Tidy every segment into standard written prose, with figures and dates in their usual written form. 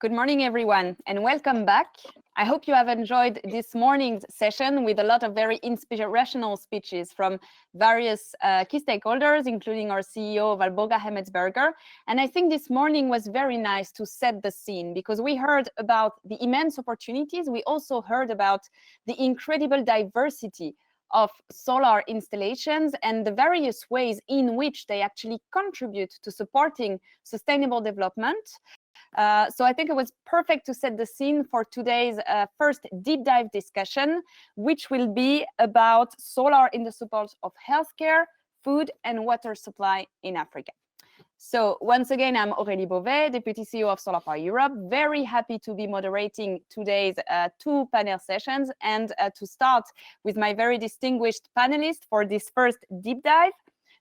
Good morning, everyone, and welcome back. I hope you have enjoyed this morning's session with a lot of very inspirational speeches from various key stakeholders, including our CEO, Valborga Hemmetsberger. And I think this morning was very nice to set the scene because we heard about the immense opportunities. We also heard about the incredible diversity of solar installations and the various ways in which they actually contribute to supporting sustainable development. So I think it was perfect to set the scene for today's first deep dive discussion, which will be about solar in the support of healthcare, food and water supply in Africa. So once again, I'm Aurélie Beauvais, Deputy CEO of SolarPower Europe. Very happy to be moderating today's two panel sessions and to start with my very distinguished panelists for this first deep dive.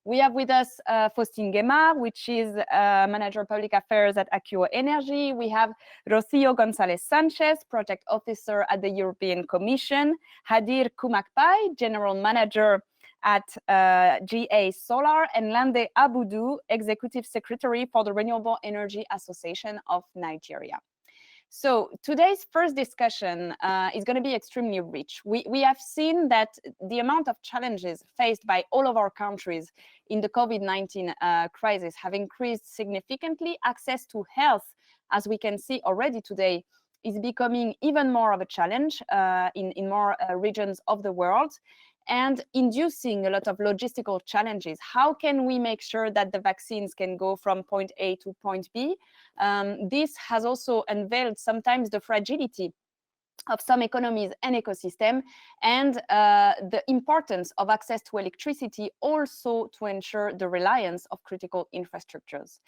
We have with us Faustine Guémard, which is Manager of Public Affairs at Akuo Energy. We have Rocio Gonzalez Sanchez, Project Officer at the European Commission. Hadir Koumakpai, General Manager at GA Solar. And Lande Abudu, Executive Secretary for the Renewable Energy Association of Nigeria. So today's first discussion is going to be extremely rich. We have seen that the amount of challenges faced by all of our countries in the COVID-19 crisis have increased significantly. Access to health, as we can see already today, is becoming even more of a challenge in more regions of the world, and inducing a lot of logistical challenges. How can we make sure that the vaccines can go from point A to point B? This has also unveiled sometimes the fragility of some economies and ecosystem, and the importance of access to electricity also to ensure the reliance of critical infrastructures.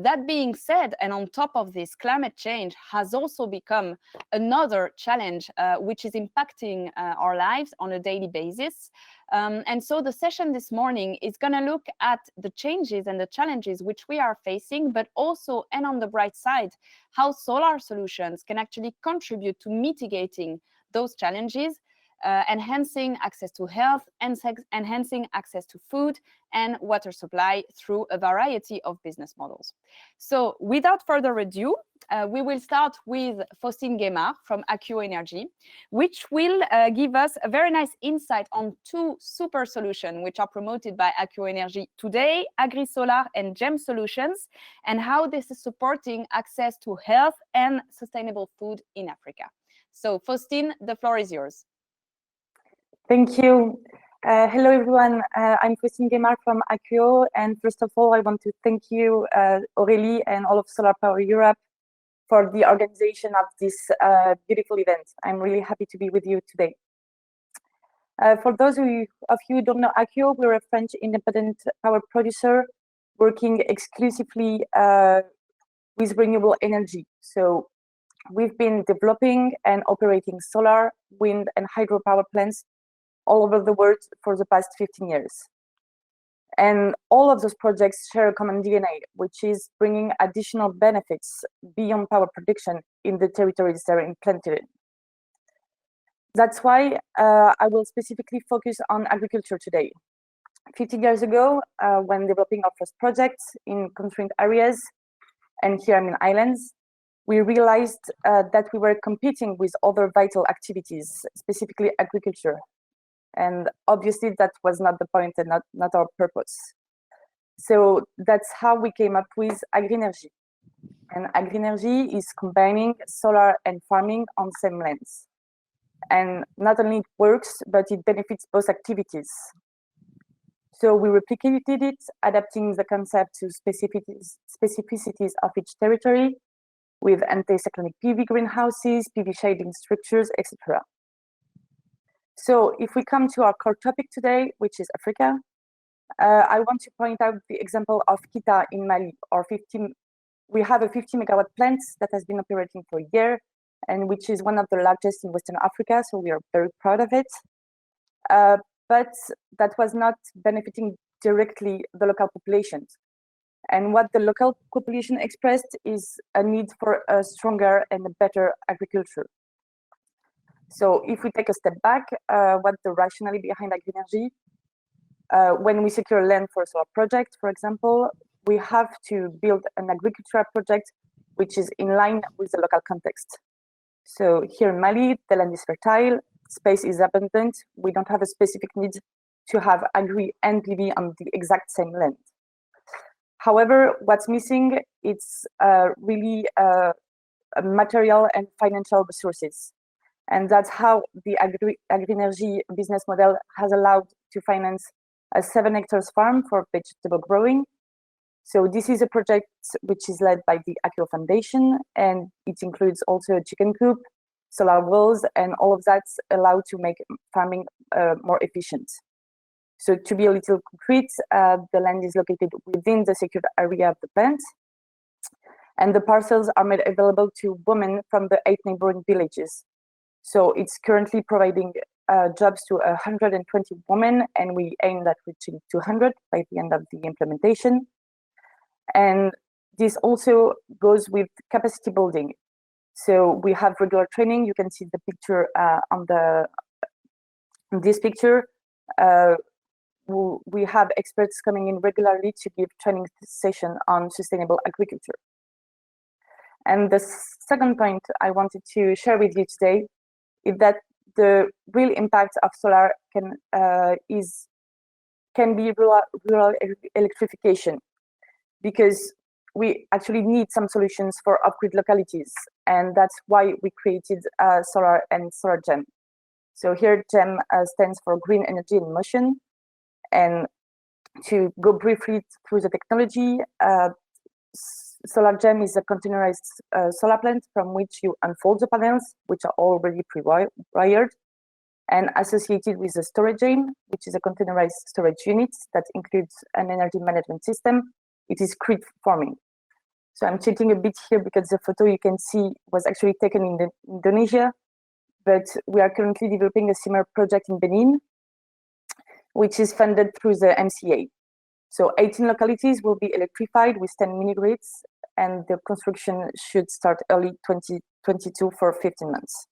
That being said, and on top of this, climate change has also become another challenge which is impacting our lives on a daily basis. And so the session this morning is going to look at the changes and the challenges which we are facing, but also, and on the bright side, how solar solutions can actually contribute to mitigating those challenges, enhancing access to health and enhancing access to food and water supply through a variety of business models. So without further ado, we will start with Faustine Guémard from Akuo Energy, which will give us a very nice insight on two super solutions which are promoted by Akuo Energy today, AgriSolar and GEM Solutions, and how this is supporting access to health and sustainable food in Africa. So Faustine, the floor is yours. Thank you. Hello, everyone. I'm Faustine Guémard from Akuo. And first of all, I want to thank you, Aurélie, and all of SolarPower Europe for the organization of this beautiful event. I'm really happy to be with you today. For those of you who don't know Akuo, we're a French independent power producer working exclusively with renewable energy. So we've been developing and operating solar, wind, and hydropower plants all over the world for the past 15 years. And all of those projects share a common DNA, which is bringing additional benefits beyond power production in the territories they're implanted in. That's why I will specifically focus on agriculture today. 15 years ago, when developing our first projects in constrained areas, and here I'm in islands, we realized that we were competing with other vital activities, specifically agriculture. And obviously that was not the point and not our purpose. So that's how we came up with AgriEnergy. And AgriEnergy is combining solar and farming on same lands. And not only it works, but it benefits both activities. So we replicated it, adapting the concept to specificities of each territory with anti-cyclonic PV greenhouses, PV shading structures, etc. So if we come to our core topic today, which is Africa, I want to point out the example of Kita in Mali. We have a 50 megawatt plant that has been operating for a year, and which is one of the largest in Western Africa, so we are very proud of it. But that was not benefiting directly the local populations. And what the local population expressed is a need for a stronger and a better agriculture. So if we take a step back, what the rationale behind AgriEnergy, when we secure land for a solar project, for example, we have to build an agricultural project which is in line with the local context. So here in Mali, the land is fertile, space is abundant. We don't have a specific need to have agri and PV on the exact same land. However, what's missing is really material and financial resources. And that's how the agri-energy business model has allowed to finance a 7 hectares farm for vegetable growing. So this is a project which is led by the Akio Foundation, and it includes also a chicken coop, solar wells, and all of that's allowed to make farming more efficient. So to be a little concrete, the land is located within the secured area of the plant, and the parcels are made available to women from the 8 neighboring villages. So it's currently providing jobs to 120 women, and we aim at reaching 200 by the end of the implementation. And this also goes with capacity building. So we have regular training. You can see the picture on this picture. We have experts coming in regularly to give training session on sustainable agriculture. And the second point I wanted to share with you today is that the real impact of solar can be rural electrification, because we actually need some solutions for off-grid localities, and that's why we created Solar and Solar GEM. So here GEM stands for Green Energy in Motion. And to go briefly through the technology, Solar GEM is a containerized solar plant from which you unfold the panels, which are already pre-wired, and associated with a storage arm, which is a containerized storage unit that includes an energy management system. It is grid forming. So I'm cheating a bit here because the photo you can see was actually taken in Indonesia, but we are currently developing a similar project in Benin, which is funded through the MCA. So 18 localities will be electrified with 10 mini-grids, and the construction should start early 2022 for 15 months.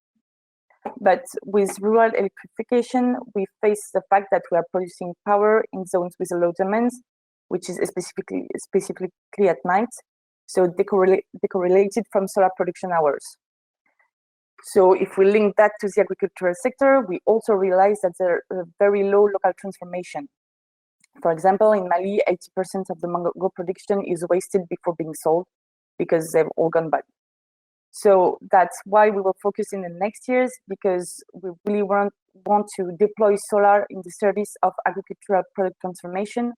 But with rural electrification, we face the fact that we are producing power in zones with a low demand, which is specifically at night, so decorrelated from solar production hours. So if we link that to the agricultural sector, we also realize that there are very low local transformation. For example, in Mali, 80% of the mango production is wasted before being sold because they've all gone bad. So that's why we will focus in the next years, because we really want to deploy solar in the service of agricultural product transformation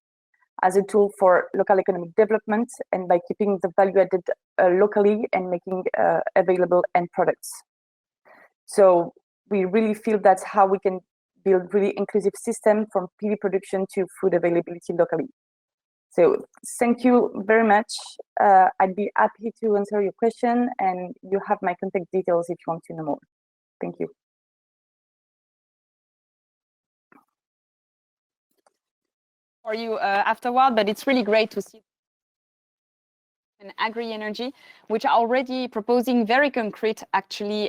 as a tool for local economic development, and by keeping the value added locally and making available end products. So we really feel that's how we can build really inclusive system from PV production to food availability locally. So thank you very much. I'd be happy to answer your question, and you have my contact details if you want to know more. Thank you. For you afterward, but it's really great to see and agri-energy, which are already proposing very concrete, actually,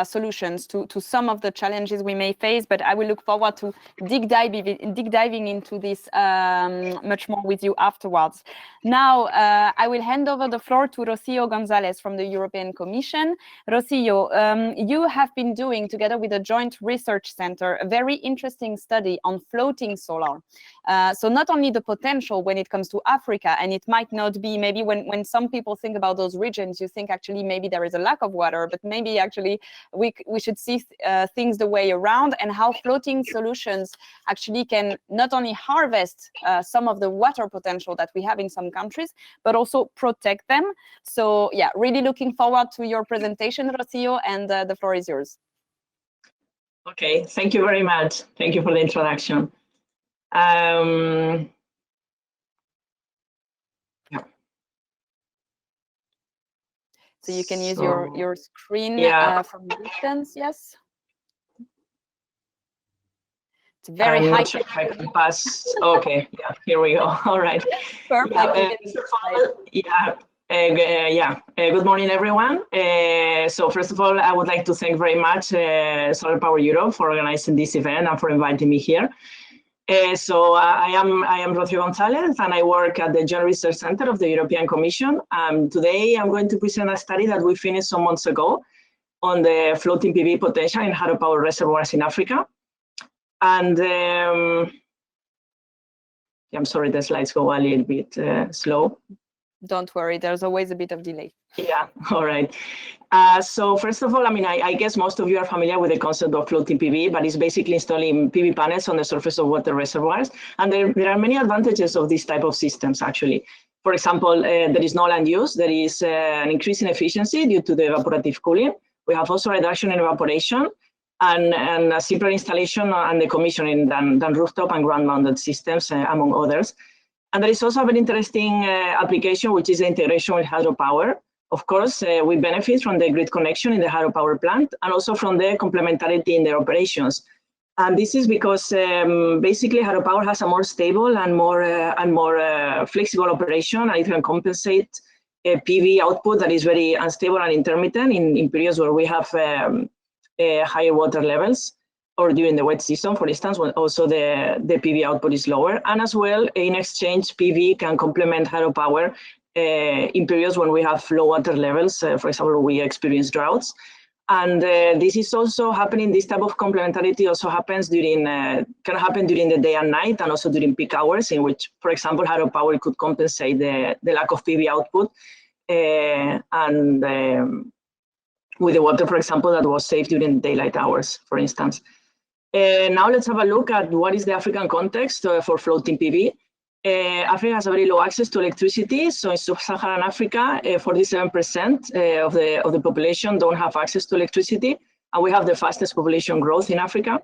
solutions to some of the challenges we may face. But I will look forward to diving into this much more with you afterwards. Now, I will hand over the floor to Rocio Gonzalez from the European Commission. Rocio, you have been doing, together with a joint research center, a very interesting study on floating solar. So not only the potential when it comes to Africa, and it might not be, maybe when some people think about those regions, you think actually maybe there is a lack of water, but maybe actually we should see things the way around, and how floating solutions actually can not only harvest some of the water potential that we have in some countries, but also protect them. So yeah, really looking forward to your presentation, Rocio, and the floor is yours. Okay, thank you very much. Thank you for the introduction. Yeah. So you can use your screen from distance, yes? It's very high. Sure if I can pass. Okay, yeah, here we go. All right. Perfect. Good morning, everyone. So first of all, I would like to thank very much SolarPower Europe for organizing this event and for inviting me here. I am Rocio Gonzalez, and I work at the Joint Research Center of the European Commission. Today, I'm going to present a study that we finished some months ago on the floating PV potential in hydropower reservoirs in Africa. And I'm sorry, the slides go a little bit slow. Don't worry, there's always a bit of delay. Yeah, all right. So first of all, I guess most of you are familiar with the concept of floating PV, but it's basically installing PV panels on the surface of water reservoirs. And there are many advantages of this type of systems, actually. For example, there is no land use. There is an increase in efficiency due to the evaporative cooling. We have also a reduction in evaporation and a simpler installation and the commissioning than rooftop and ground-mounted systems, among others. And there is also a very interesting application, which is the integration with hydropower. Of course, we benefit from the grid connection in the hydropower plant and also from the complementarity in their operations. And this is because basically hydropower has a more stable and more flexible operation, and it can compensate a PV output that is very unstable and intermittent in periods where we have higher water levels, or during the wet season, for instance, when also the PV output is lower. And as well, in exchange, PV can complement hydropower in periods when we have low water levels. For example, we experience droughts. And this is also happening, this type of complementarity also happens can happen during the day and night, and also during peak hours, in which, for example, hydropower could compensate the lack of PV output with the water, for example, that was saved during daylight hours, for instance. Now let's have a look at what is the African context for floating PV. Africa has a very low access to electricity. So in sub-Saharan Africa, 47% of the population don't have access to electricity, and we have the fastest population growth in Africa.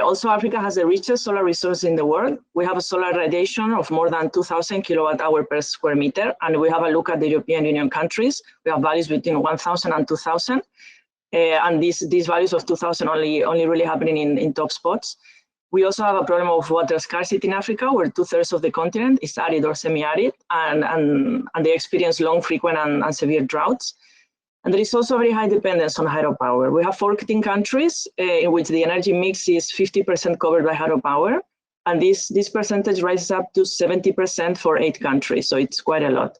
Also, Africa has the richest solar resource in the world. We have a solar radiation of more than 2,000 kilowatt-hour per square meter, and we have a look at the European Union countries. We have values between 1,000 and 2,000. And these values of 2,000 only really happening in top spots. We also have a problem of water scarcity in Africa, where 2/3 of the continent is arid or semi-arid, and they experience long, frequent, and severe droughts. And there is also a very high dependence on hydropower. We have 14 countries in which the energy mix is 50% covered by hydropower, and this percentage rises up to 70% for 8 countries, so it's quite a lot.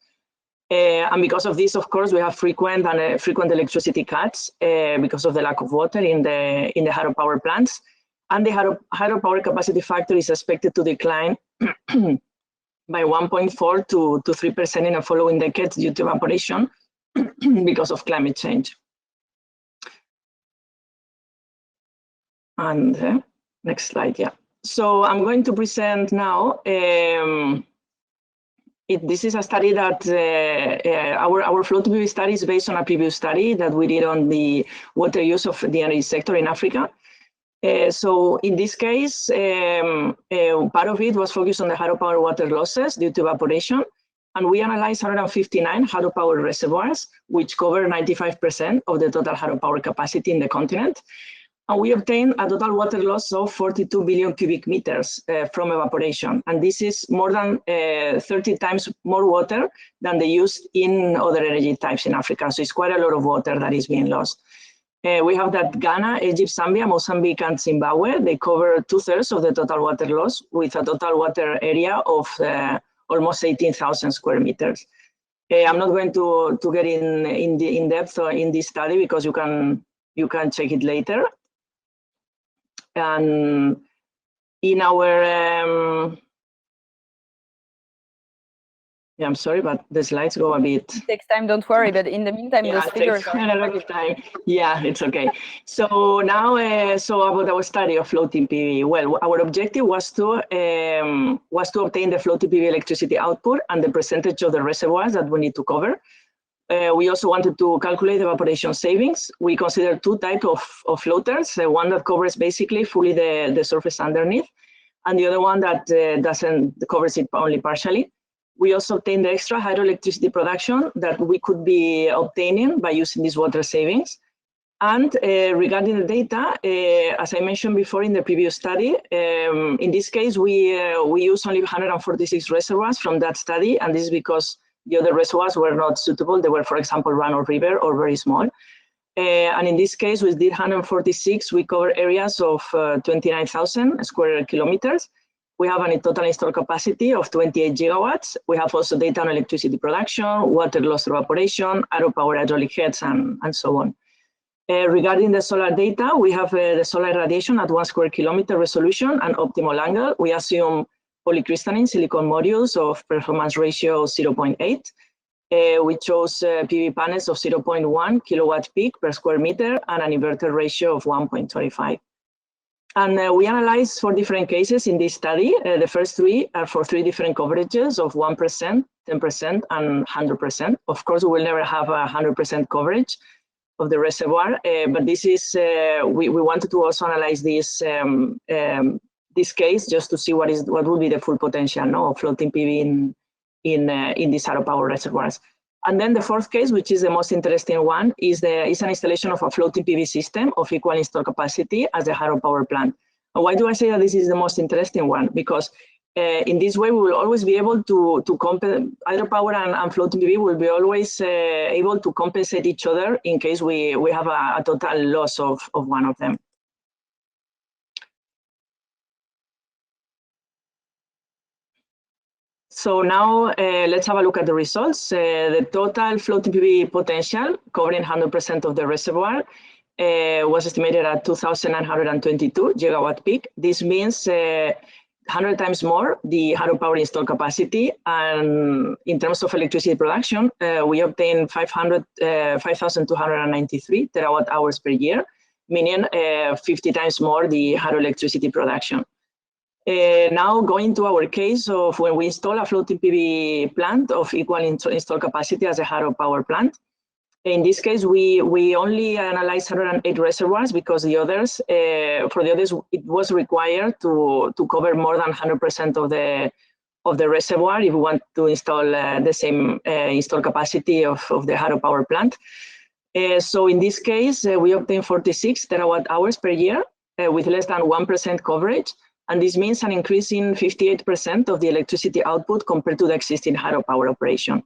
And because of this, of course, we have frequent electricity cuts because of the lack of water in the hydropower plants. And the hydropower capacity factor is expected to decline by 1.4 to 3% in the following decades due to evaporation because of climate change. And next slide, yeah. So I'm going to present now. This is a study that our floating PV study is based on a previous study that we did on the water use of the energy sector in Africa. So in this case, part of it was focused on the hydropower water losses due to evaporation. And we analyzed 159 hydropower reservoirs, which cover 95% of the total hydropower capacity in the continent. And we obtained a total water loss of 42 billion cubic meters from evaporation. And this is more than 30 times more water than they used in other energy types in Africa. So it's quite a lot of water that is being lost. We have that Ghana, Egypt, Zambia, Mozambique, and Zimbabwe, they cover 2/3 of the total water loss with a total water area of almost 18,000 square meters. I'm not going to get in depth in this study because you can check it later. And in our, I'm sorry, but the slides go a bit. It takes time, don't worry, but in the meantime, yeah, those figures are a lot of time. Yeah, it's okay. So now, about our study of floating PV. Well, our objective was to obtain the floating PV electricity output and the percentage of the reservoirs that we need to cover. We also wanted to calculate evaporation savings. We considered 2 types of floaters, one that covers basically fully the surface underneath, and the other one that covers it only partially. We also obtained the extra hydroelectricity production that we could be obtaining by using these water savings. And regarding the data, as I mentioned before in the previous study, in this case, we used only 146 reservoirs from that study, and this is because the other reservoirs were not suitable. They were, for example, run or river or very small. And in this case, with the 146, we cover areas of 29,000 square kilometers. We have a total installed capacity of 28 gigawatts. We have also data on electricity production, water loss evaporation, Hydropower hydraulic heads, and so on. Regarding the solar data, we have the solar radiation at 1 square kilometer resolution and optimal angle. We assume polycrystalline silicon modules of performance ratio 0.8. We chose PV panels of 0.1 kilowatt peak per square meter and an inverter ratio of 1.25. And we analyzed 4 different cases in this study. The first 3 are for 3 different coverages of 1%, 10%, and 100%. Of course, we will never have a 100% coverage of the reservoir, but this is, we wanted to also analyze this, this case just to see what would be the full potential of floating PV in these Hydropower reservoirs. And then the 4th case, which is the most interesting one, is an installation of a floating PV system of equal installed capacity as the Hydropower plant. And why do I say that this is the most interesting one? Because in this way, we will always be able to compensate, Hydropower and floating PV will be always able to compensate each other in case we have a total loss of one of them. So now let's have a look at the results. The total floating PV potential covering 100% of the reservoir was estimated at 2,922 gigawatt peak. This means 100 times more the Hydropower installed capacity. And in terms of electricity production, we obtained 5,293 terawatt hours per year, meaning 50 times more the hydroelectricity production. Now going to our case of when we install a floating PV plant of equal installed capacity as a Hydropower plant. In this case, we only analyzed 108 reservoirs because the others, for the others, it was required to cover more than 100% of the reservoir if we want to install the same installed capacity of the Hydropower plant. So in this case, we obtained 46 terawatt hours per year with less than 1% coverage. And this means an increase in 58% of the electricity output compared to the existing Hydropower operation.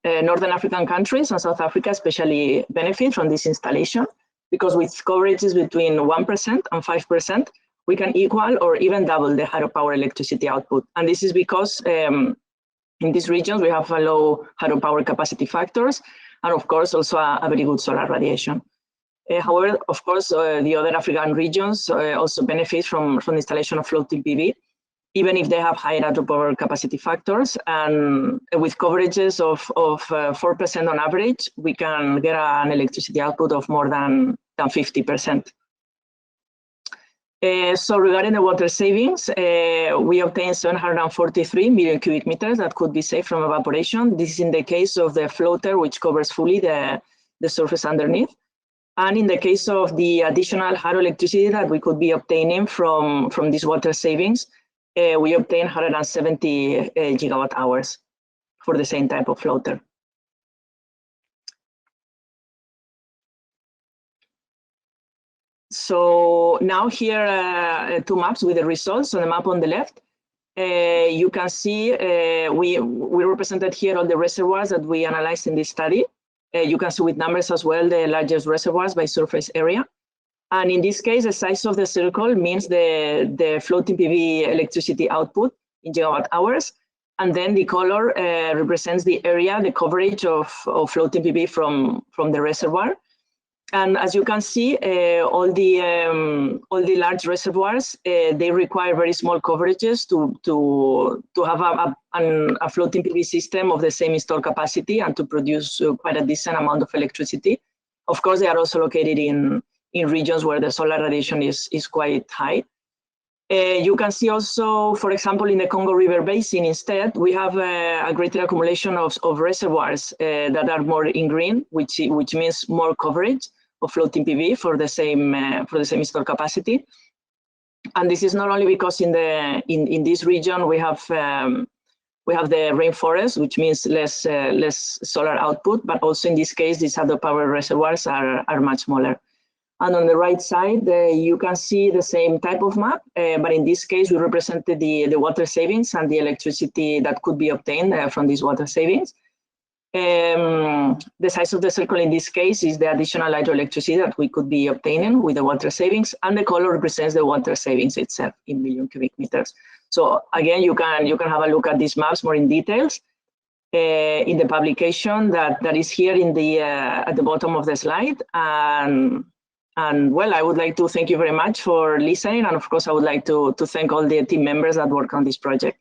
Northern African countries and South Africa especially benefit from this installation because with coverages between 1% and 5%, we can equal or even double the Hydropower electricity output. And this is because in these regions, we have a low Hydropower capacity factors and of course also a very good solar radiation. However, of course, the other African regions also benefit from the installation of floating PV, even if they have higher Hydropower capacity factors. And with coverages of 4% on average, we can get an electricity output of more than 50%. So regarding the water savings, we obtained 743 million cubic meters that could be saved from evaporation. This is in the case of the floater, which covers fully the surface underneath. And in the case of the additional hydroelectricity that we could be obtaining from these water savings, we obtained 170 gigawatt hours for the same type of floater. So now here 2 maps with the results. On the map on the left, you can see we represented here all the reservoirs that we analyzed in this study. You can see with numbers as well the largest reservoirs by surface area. And in this case, the size of the circle means the floating PV electricity output in gigawatt hours. And then the color represents the area, the coverage of floating PV from the reservoir. And as you can see, all the large reservoirs, they require very small coverages to have a floating PV system of the same installed capacity and to produce quite a decent amount of electricity. Of course, they are also located in regions where the solar radiation is quite high. You can see also, for example, in the Congo River Basin, instead, we have a greater accumulation of reservoirs that are more in green, which means more coverage of floating PV for the same installed capacity. And this is not only because in this region we have the rainforest, which means less solar output, but also in this case, these Hydropower reservoirs are much smaller. And on the right side, you can see the same type of map, but in this case, we represented the water savings and the electricity that could be obtained from these water savings. the size of the circle in this case is the additional hydroelectricity that we could be obtaining with the water savings, and the color represents the water savings itself in million cubic meters. So again, you can have a look at these maps more in details in the publication that is here in the at the bottom of the slide. And well, I would like to thank you very much for listening, and of course, I would like to thank all the team members that work on this project.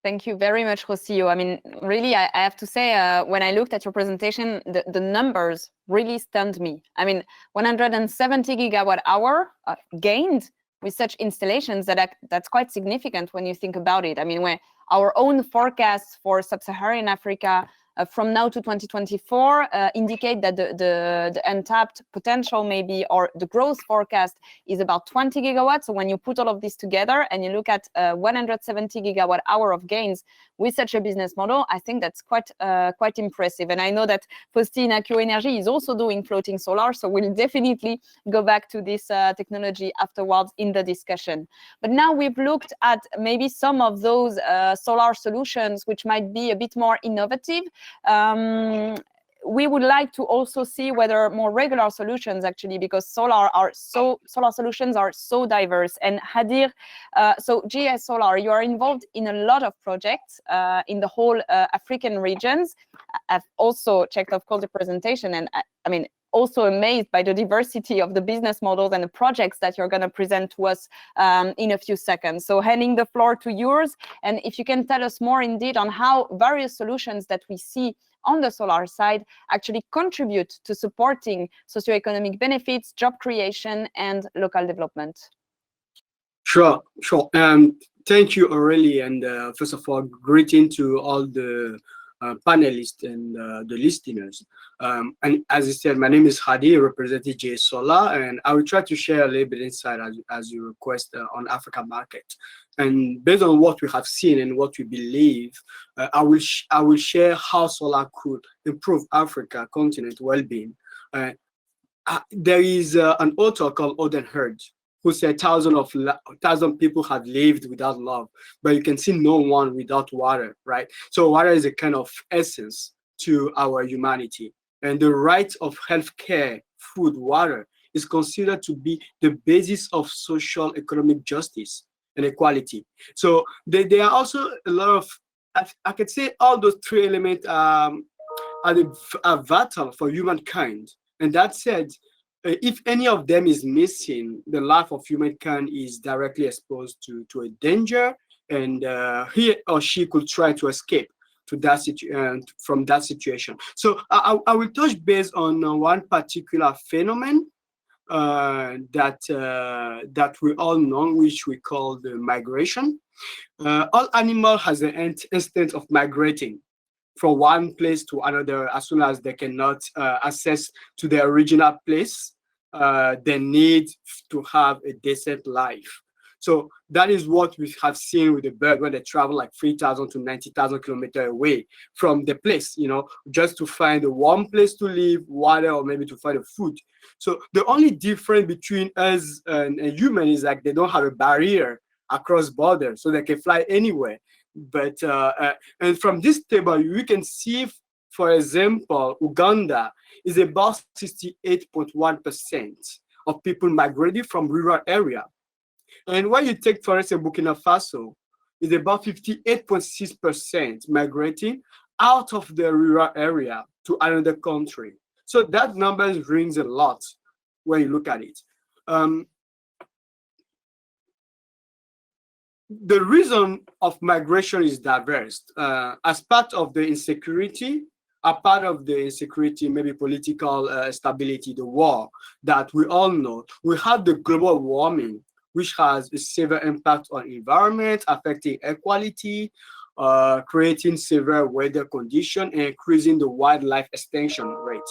Thank you very much, Rocio. I mean, really, I have to say, when I looked at your presentation, the numbers really stunned me. I mean, 170 gigawatt hour gained with such installations, that's quite significant when you think about it. I mean, when our own forecasts for sub-Saharan Africa from now to 2024 indicate that the untapped potential maybe, or the growth forecast is about 20 gigawatts. So when you put all of this together and you look at 170 gigawatt hour of gains with such a business model, I think that's quite impressive. And I know that Faustine Accio Energy is also doing floating solar, so we'll definitely go back to this technology afterwards in the discussion. But now we've looked at maybe some of those solar solutions which might be a bit more innovative. We would like to also see whether more regular solutions, actually, because solar solutions are so diverse. And Hadir, so GS Solar, you are involved in a lot of projects in the whole African regions. I've also checked, of course, the presentation, and I mean, also amazed by the diversity of the business models and the projects that you're going to present to us in a few seconds. So handing the floor to yours, and if you can tell us more indeed on how various solutions that we see on the solar side actually contribute to supporting socioeconomic benefits, job creation, and local development. Sure. Thank you, Aurélie, and first of all, greeting to all the panelists and the listeners. And as I said, my name is Hadi, representing GS Solar, and I will try to share a little bit insight as you request on African market. And based on what we have seen and what we believe, I will share how solar could improve Africa continent well-being. There is an author called Odin Herd who said thousand people have lived without love, but you can see no one without water, right? So water is a kind of essence to our humanity, and the right of healthcare, food, water is considered to be the basis of social economic justice and equality. So there are also a lot of, I could say all those three elements are vital for humankind. And that said, if any of them is missing, the life of humankind is directly exposed to a danger, and he or she could try to escape to that from that situation. So I will touch base on one particular phenomenon that we all know, which we call the migration. All animals has an instinct of migrating from one place to another as soon as they cannot access to their original place. They need to have a decent life. So that is what we have seen with the bird when they travel like 3,000 to 90,000 kilometers away from the place, just to find a warm place to live, water, or maybe to find a food. So the only difference between us and a human is like they don't have a barrier across borders, so they can fly anywhere. But and from this table, you can see, for example, Uganda is about 68.1% of people migrating from rural area. And when you take, for instance, Burkina Faso, it's about 58.6% migrating out of the rural area to another country. So that number rings a lot when you look at it. The reason of migration is diverse. As part of the insecurity, maybe political stability, the war that we all know, we have the global warming, which has a severe impact on environment, affecting equality, creating severe weather conditions, and increasing the wildlife extinction rate.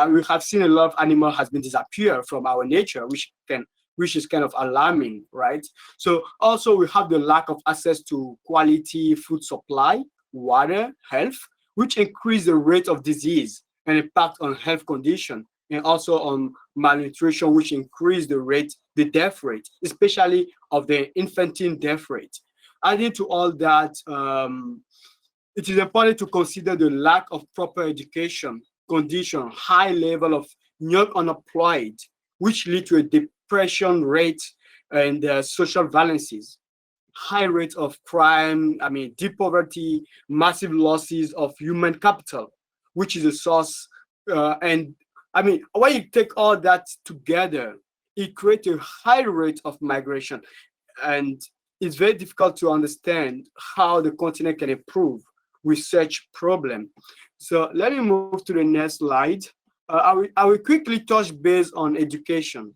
We have seen a lot of animals has been disappear from our nature, which is kind of alarming, right? So also we have the lack of access to quality food supply, water, health, which increase the rate of disease and impact on health condition, and also on malnutrition, which increase the death rate, especially of the infantile death rate. Adding to all that, it is important to consider the lack of proper education, condition, high level of young unemployed, which lead to a depression rate and social violences, high rate of crime, deep poverty, massive losses of human capital, which is a source. And when you take all that together, it creates a high rate of migration. And it's very difficult to understand how the continent can improve with such problem. So let me move to the next slide. I will quickly touch base on education.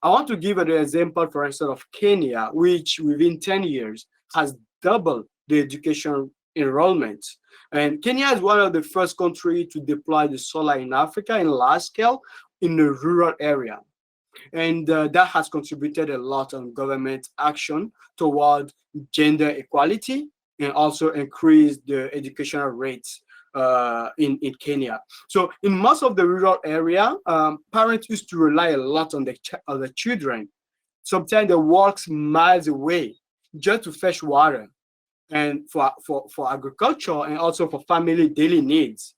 I want to give an example, for instance, of Kenya, which within 10 years has doubled the education enrollment. And Kenya is one of the first countries to deploy the solar in Africa in large scale in the rural area. And that has contributed a lot on government action toward gender equality and also increased the educational rates in Kenya. So in most of the rural area, parents used to rely a lot on the children. Sometimes they walk miles away just to fetch water and for agriculture and also for family daily needs.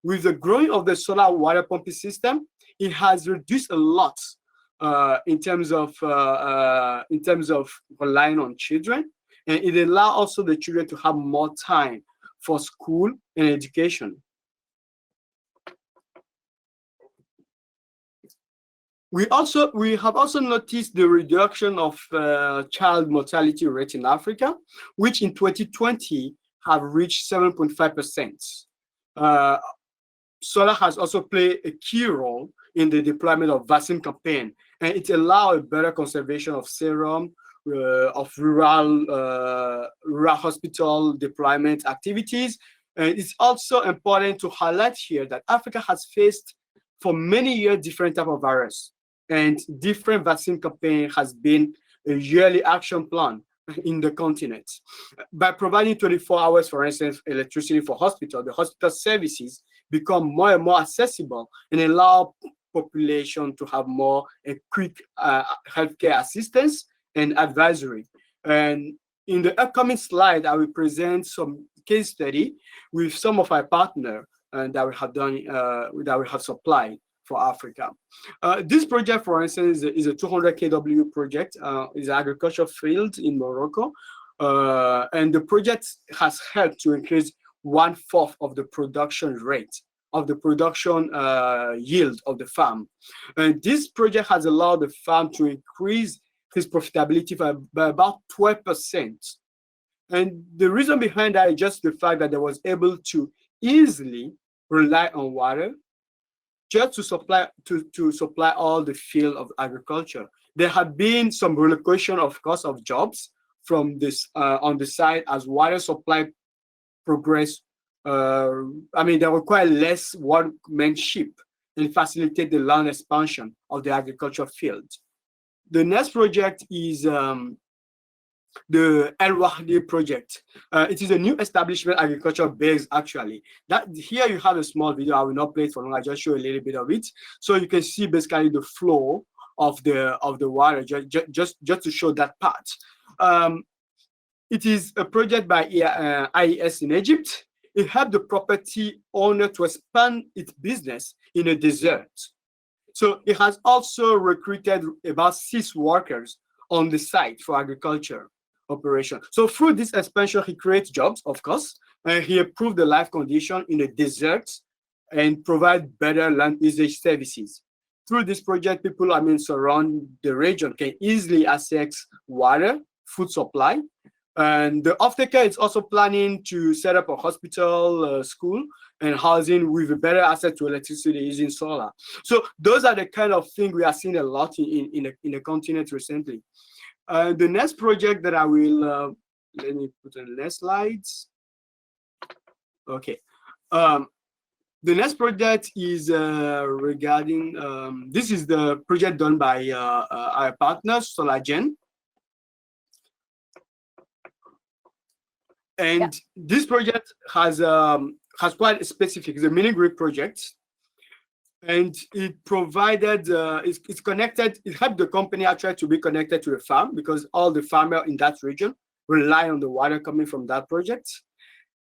With the growing of the solar water pumping system, it has reduced a lot in terms of relying on children, and it allows also the children to have more time for school and education. We have also noticed the reduction of child mortality rate in Africa, which in 2020 have reached 7.5%. Solar has also played a key role in the deployment of vaccine campaign, and it allows a better conservation of serum, of rural hospital deployment activities. And it's also important to highlight here that Africa has faced for many years different type of virus, and different vaccine campaign has been a yearly action plan in the continent. By providing 24 hours, for instance, electricity for hospital, the hospital services become more and more accessible and allow population to have more quick healthcare assistance and advisory. And in the upcoming slide, I will present some case study with some of our partners that we have done, that we have supplied for Africa. This project, for instance, is a 200 kW project. It's an agricultural field in Morocco. And the project has helped to increase 1/4 of the production rate, of the production yield of the farm. And this project has allowed the farm to increase his profitability by about 12%. And the reason behind that is just the fact that they was able to easily rely on water just to supply all the field of agriculture. There have been some relocation, of course, of jobs from this on the side as water supply progress. They require less workmanship and facilitate the land expansion of the agricultural field. The next project is the Eradia Project. It is a new establishment agriculture base, actually. That here you have a small video. I will not play it for long. I just show a little bit of it, so you can see basically the flow of the water, just to show that part. It is a project by IES in Egypt. It helped the property owner to expand its business in a desert. So it has also recruited about 6 workers on the site for agriculture operation. So through this expansion, he creates jobs, of course, and he improved the life condition in the desert and provide better land usage services. Through this project, people, surround the region can easily access water, food supply, and the off-taker is also planning to set up a hospital, school, and housing with a better access to electricity using solar. So those are the kind of things we are seeing a lot in the continent recently. The next project that I will, let me put on the next slides. Okay. The next project is regarding, this is the project done by our partner, SolarGen. And this project has quite a specific, it's a mini grid project. And it provided, it's connected, it helped the company actually to be connected to the farm because all the farmers in that region rely on the water coming from that project.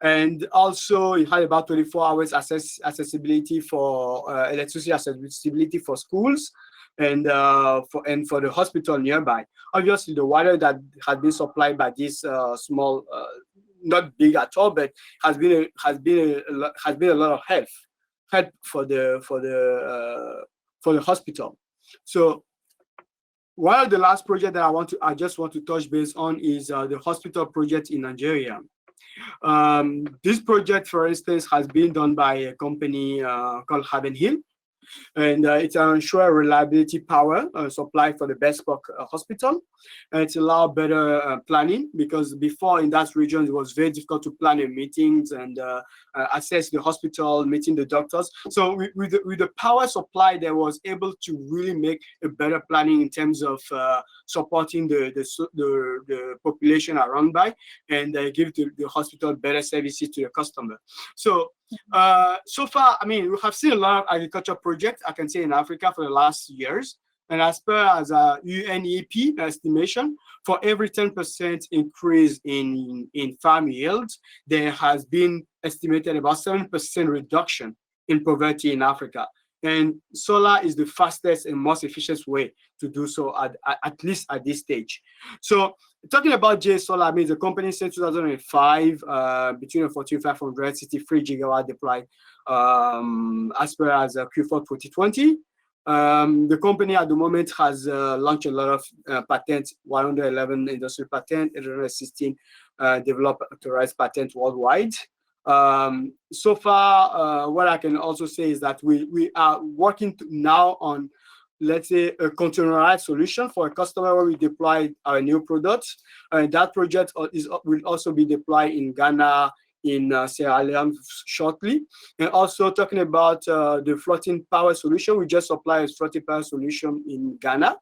And also it had about 24 hours accessibility for electricity accessibility for schools and for the hospital nearby. Obviously, the water that had been supplied by this small, not big at all, but has been a lot of help for the hospital. So one of the last project that I just want to touch base on is the hospital project in Nigeria. This project, for instance, has been done by a company called Haven Hill, and it's an ensure reliability power supply for the Bespoke hospital, and it's allow better planning, because before in that region it was very difficult to plan the meetings and access the hospital, meeting the doctors. So with the power supply, they was able to really make a better planning in terms of supporting the population around by, and give the hospital better services to the customer. So so far, I mean, we have seen a lot of agriculture projects, I can say, in Africa for the last years. And as per as a UNEP estimation, for every 10% increase in farm yields, there has been estimated about 7% reduction in poverty in Africa. And solar is the fastest and most efficient way to do so, at least at this stage. So talking about JS Solar, I mean, the company since 2005, between 14,500, 63 gigawatt deployed as per as Q4 2020. The company at the moment has launched a lot of patents, 111 industrial patents, 816 developed authorized patents worldwide. So far, what I can also say is that we are working now on, let's say, a containerized solution for a customer where we deploy our new products. And that project will also be deployed in Ghana, in Sierra Leone shortly. And also talking about the floating power solution, we just applied a floating power solution in Ghana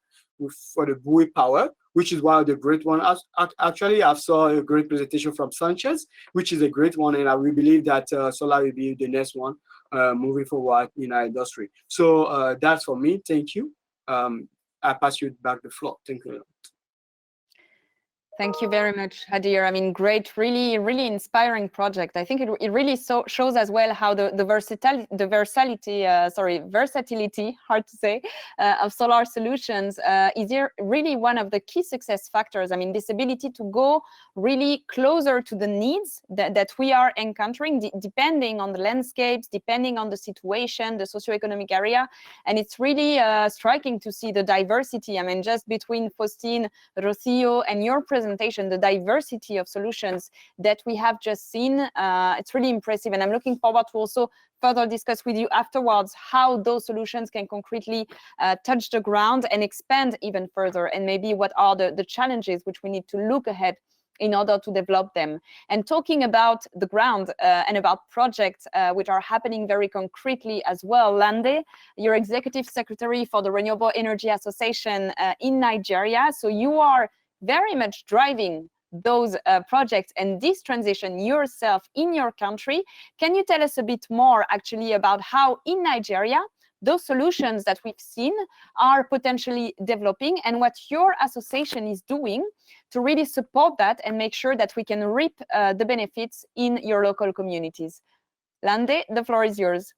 for the buoy power, which is one of the great ones. Actually, I saw a great presentation from Sanchez, which is a great one, and we believe that solar will be the next one moving forward in our industry. So that's for me. Thank you. I pass you back the floor. Thank you. Thank you very much, Hadir. I mean, great, really, really inspiring project. I think it really shows as well how the versatility, hard to say, of solar solutions is really one of the key success factors. I mean, this ability to go really closer to the needs that we are encountering, depending on the landscapes, depending on the situation, the socioeconomic area. And it's really striking to see the diversity. I mean, just between Faustine, Rocio, and your presentation, the diversity of solutions that we have just seen, it's really impressive. And I'm looking forward to also further discuss with you afterwards how those solutions can concretely touch the ground and expand even further, and maybe what are the challenges which we need to look ahead in order to develop them. And talking about the ground and about projects which are happening very concretely as well, Lande, you're Executive Secretary for the Renewable Energy Association in Nigeria. So you are very much driving those projects and this transition yourself in your country. Can you tell us a bit more actually about how in Nigeria those solutions that we've seen are potentially developing, and what your association is doing to really support that and make sure that we can reap the benefits in your local communities? Lande, the floor is yours.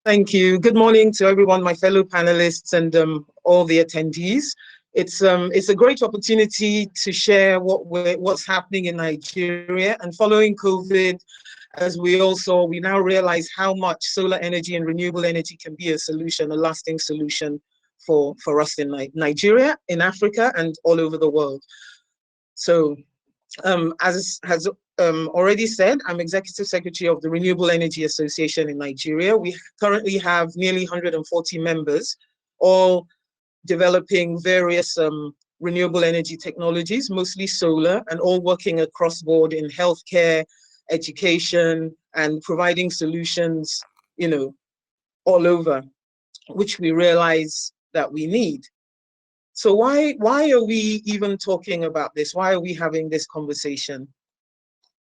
Thank you. Good morning to everyone, my fellow panelists and all the attendees. It's a great opportunity to share what's happening in Nigeria. And following COVID, as we all saw, we now realize how much solar energy and renewable energy can be a solution, a lasting solution for us in Nigeria, in Africa, and all over the world. So as has already said, I'm Executive Secretary of the Renewable Energy Association in Nigeria. We currently have nearly 140 members, all developing various renewable energy technologies, mostly solar, and all working across board in healthcare, education, and providing solutions, you know, all over, which we realize that we need. So why are we even talking about this? Why are we having this conversation?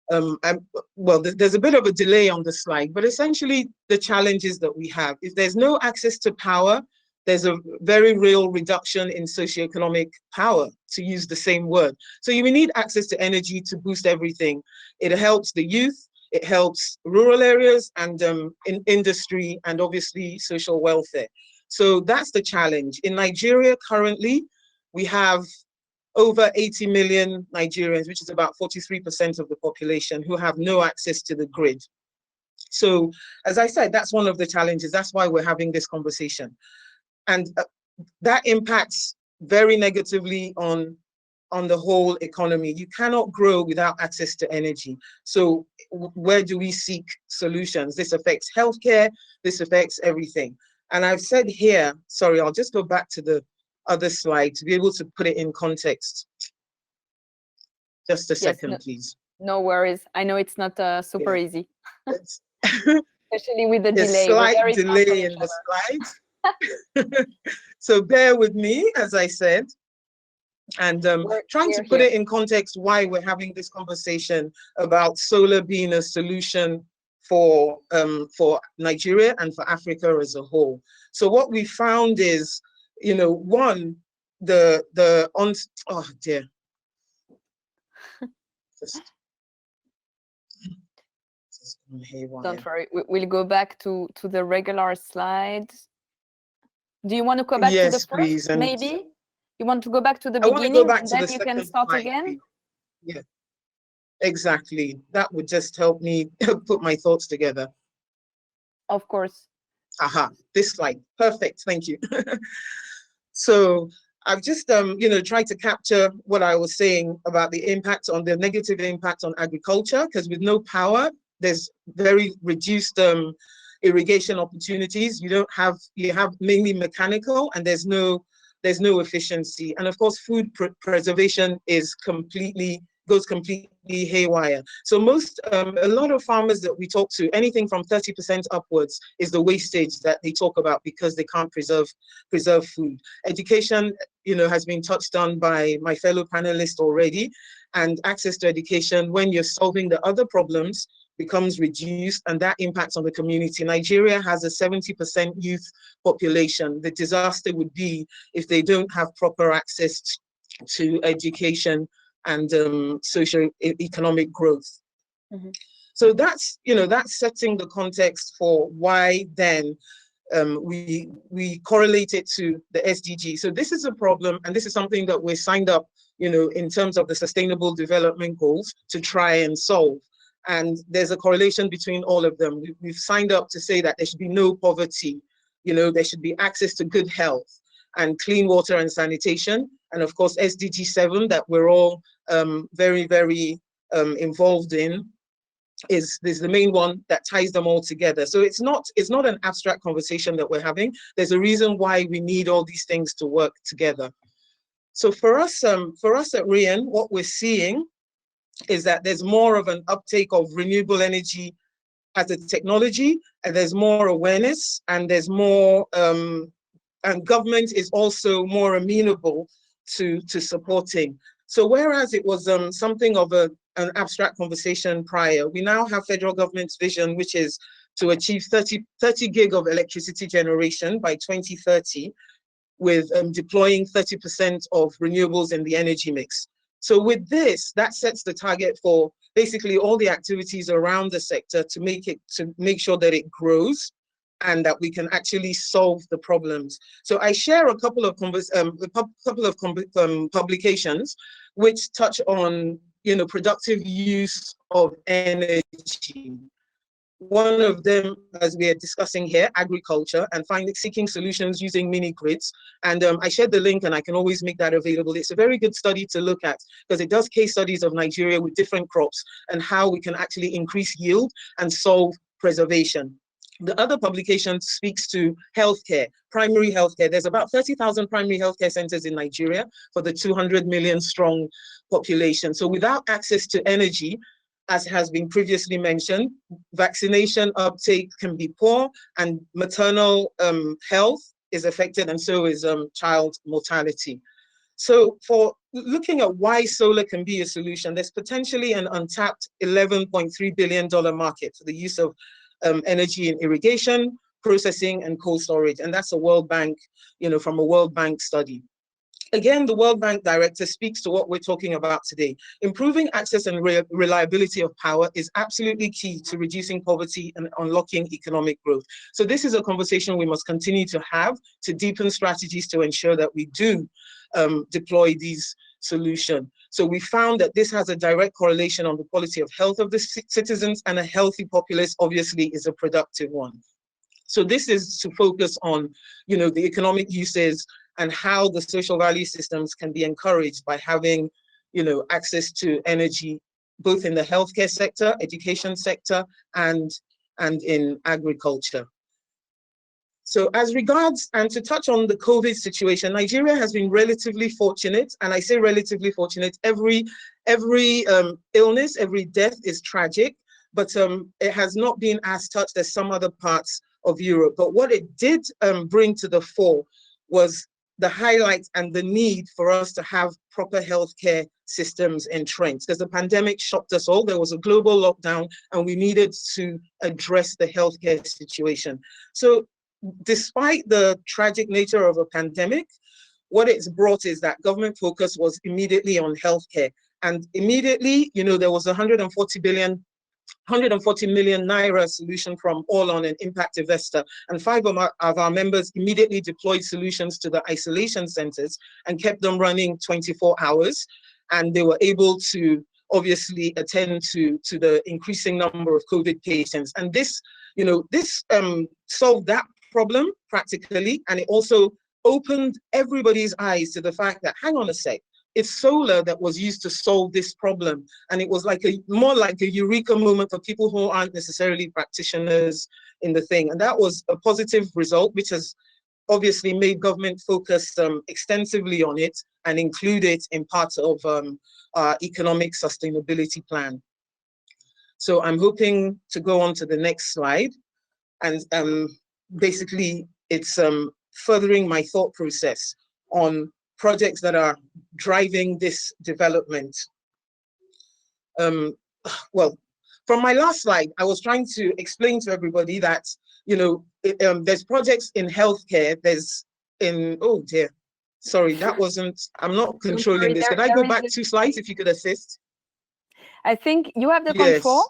Well, there's a bit of a delay on the slide, but essentially the challenges that we have. If there's no access to power, there's a very real reduction in socioeconomic power. to use the same word. So you need access to energy to boost everything. It helps the youth, it helps rural areas and in industry and obviously social welfare. So that's the challenge. In Nigeria currently, we have over 80 million Nigerians, which is about 43% of the population, who have no access to the grid. So as I said, that's one of the challenges. That's why we're having this conversation. And that impacts very negatively on the whole economy. You cannot grow without access to energy. So where do we seek solutions? This affects healthcare, this affects everything. And I've said here, sorry, I'll just go back to the other slide to be able to put it in context. Just a second, please. No worries. I know it's not super easy, especially with the There's delay. Slight delay in the slides. So bear with me, as I said, and trying to put it in context why we're having this conversation about solar being a solution for Nigeria and for Africa as a whole. So what we found is, you know, one, oh dear. Don't worry, we'll go back to the regular slide. Do you want to go back to the please, first, maybe? You want to go back to the beginning, and then you can start again? Yeah, exactly. That would just help me put my thoughts together. Of course. Aha, this slide. Perfect, thank you. So I've just, you know, tried to capture what I was saying about the impact on the negative impact on agriculture, because with no power, there's very reduced irrigation opportunities. You have mainly mechanical, and there's no efficiency. And of course, food preservation goes completely haywire. So a lot of farmers that we talk to, anything from 30% upwards is the wastage that they talk about because they can't preserve food. Education, you know, has been touched on by my fellow panelists already, and access to education, when you're solving the other problems, becomes reduced, and that impacts on the community. Nigeria has a 70% youth population. The disaster would be if they don't have proper access to education and socio-economic growth. Mm-hmm. So that's, you know, that's setting the context for why then we correlate it to the SDG. So this is a problem, and this is something that we're signed up, you know, in terms of the Sustainable Development Goals to try and solve. And there's a correlation between all of them. We've signed up to say that there should be no poverty, you know, there should be access to good health and clean water and sanitation. And of course, SDG 7 that we're all very, very involved in is the main one that ties them all together. So it's not an abstract conversation that we're having. There's a reason why we need all these things to work together. So for us at RIAN, what we're seeing is that there's more of an uptake of renewable energy as a technology, and there's more awareness, and there's more, and government is also more amenable to supporting. So whereas it was something of an abstract conversation prior, we now have federal government's vision, which is to achieve 30 gig of electricity generation by 2030, with deploying 30% of renewables in the energy mix. So with this, that sets the target for basically all the activities around the sector to make sure that it grows and that we can actually solve the problems. So I share a couple of publications which touch on, you know, productive use of energy. One of them, as we are discussing here, agriculture, and seeking solutions using mini grids. And I shared the link, and I can always make that available. It's a very good study to look at because it does case studies of Nigeria with different crops and how we can actually increase yield and solve preservation. The other publication speaks to healthcare, primary healthcare. There's about 30,000 primary healthcare centers in Nigeria for the 200 million strong population. So without access to energy, as has been previously mentioned, vaccination uptake can be poor, and maternal health is affected, and so is child mortality. So for looking at why solar can be a solution, there's potentially an untapped $11.3 billion market for the use of energy in irrigation, processing, and cold storage. And that's a World Bank, you know, from a World Bank study. Again, the World Bank director speaks to what we're talking about today. Improving access and reliability of power is absolutely key to reducing poverty and unlocking economic growth. So this is a conversation we must continue to have to deepen strategies to ensure that we do deploy these solutions. So we found that this has a direct correlation on the quality of health of the citizens, and a healthy populace obviously is a productive one. So this is to focus on, the economic uses and how the social value systems can be encouraged by having, access to energy, both in the healthcare sector, education sector, and in agriculture. So as regards, and to touch on the COVID situation, Nigeria has been relatively fortunate, and I say relatively fortunate, every illness, every death is tragic, but it has not been as touched as some other parts of Europe. But what it did bring to the fore was the highlight and the need for us to have proper healthcare systems entrenched, because the pandemic shocked us all. There was a global lockdown and we needed to address the healthcare situation. So despite the tragic nature of a pandemic, what it's brought is that government focus was immediately on healthcare. And immediately, there was 140 million naira solution from All-On and Impact Investor, and 5 of our members immediately deployed solutions to the isolation centers and kept them running 24 hours. And they were able to obviously attend to the increasing number of COVID patients. And this solved that problem practically, and it also opened everybody's eyes to the fact that, hang on a sec, it's solar that was used to solve this problem. And it was like more like a eureka moment for people who aren't necessarily practitioners in the thing. And that was a positive result, which has obviously made government focus extensively on it and include it in parts of our economic sustainability plan. So I'm hoping to go on to the next slide. And basically, it's furthering my thought process on projects that are driving this development. Well, from my last slide, I was trying to explain to everybody that, there's projects in healthcare, oh dear, sorry, that wasn't, I'm not controlling this. Can I go back 2 slides if you could assist? I think you have the control.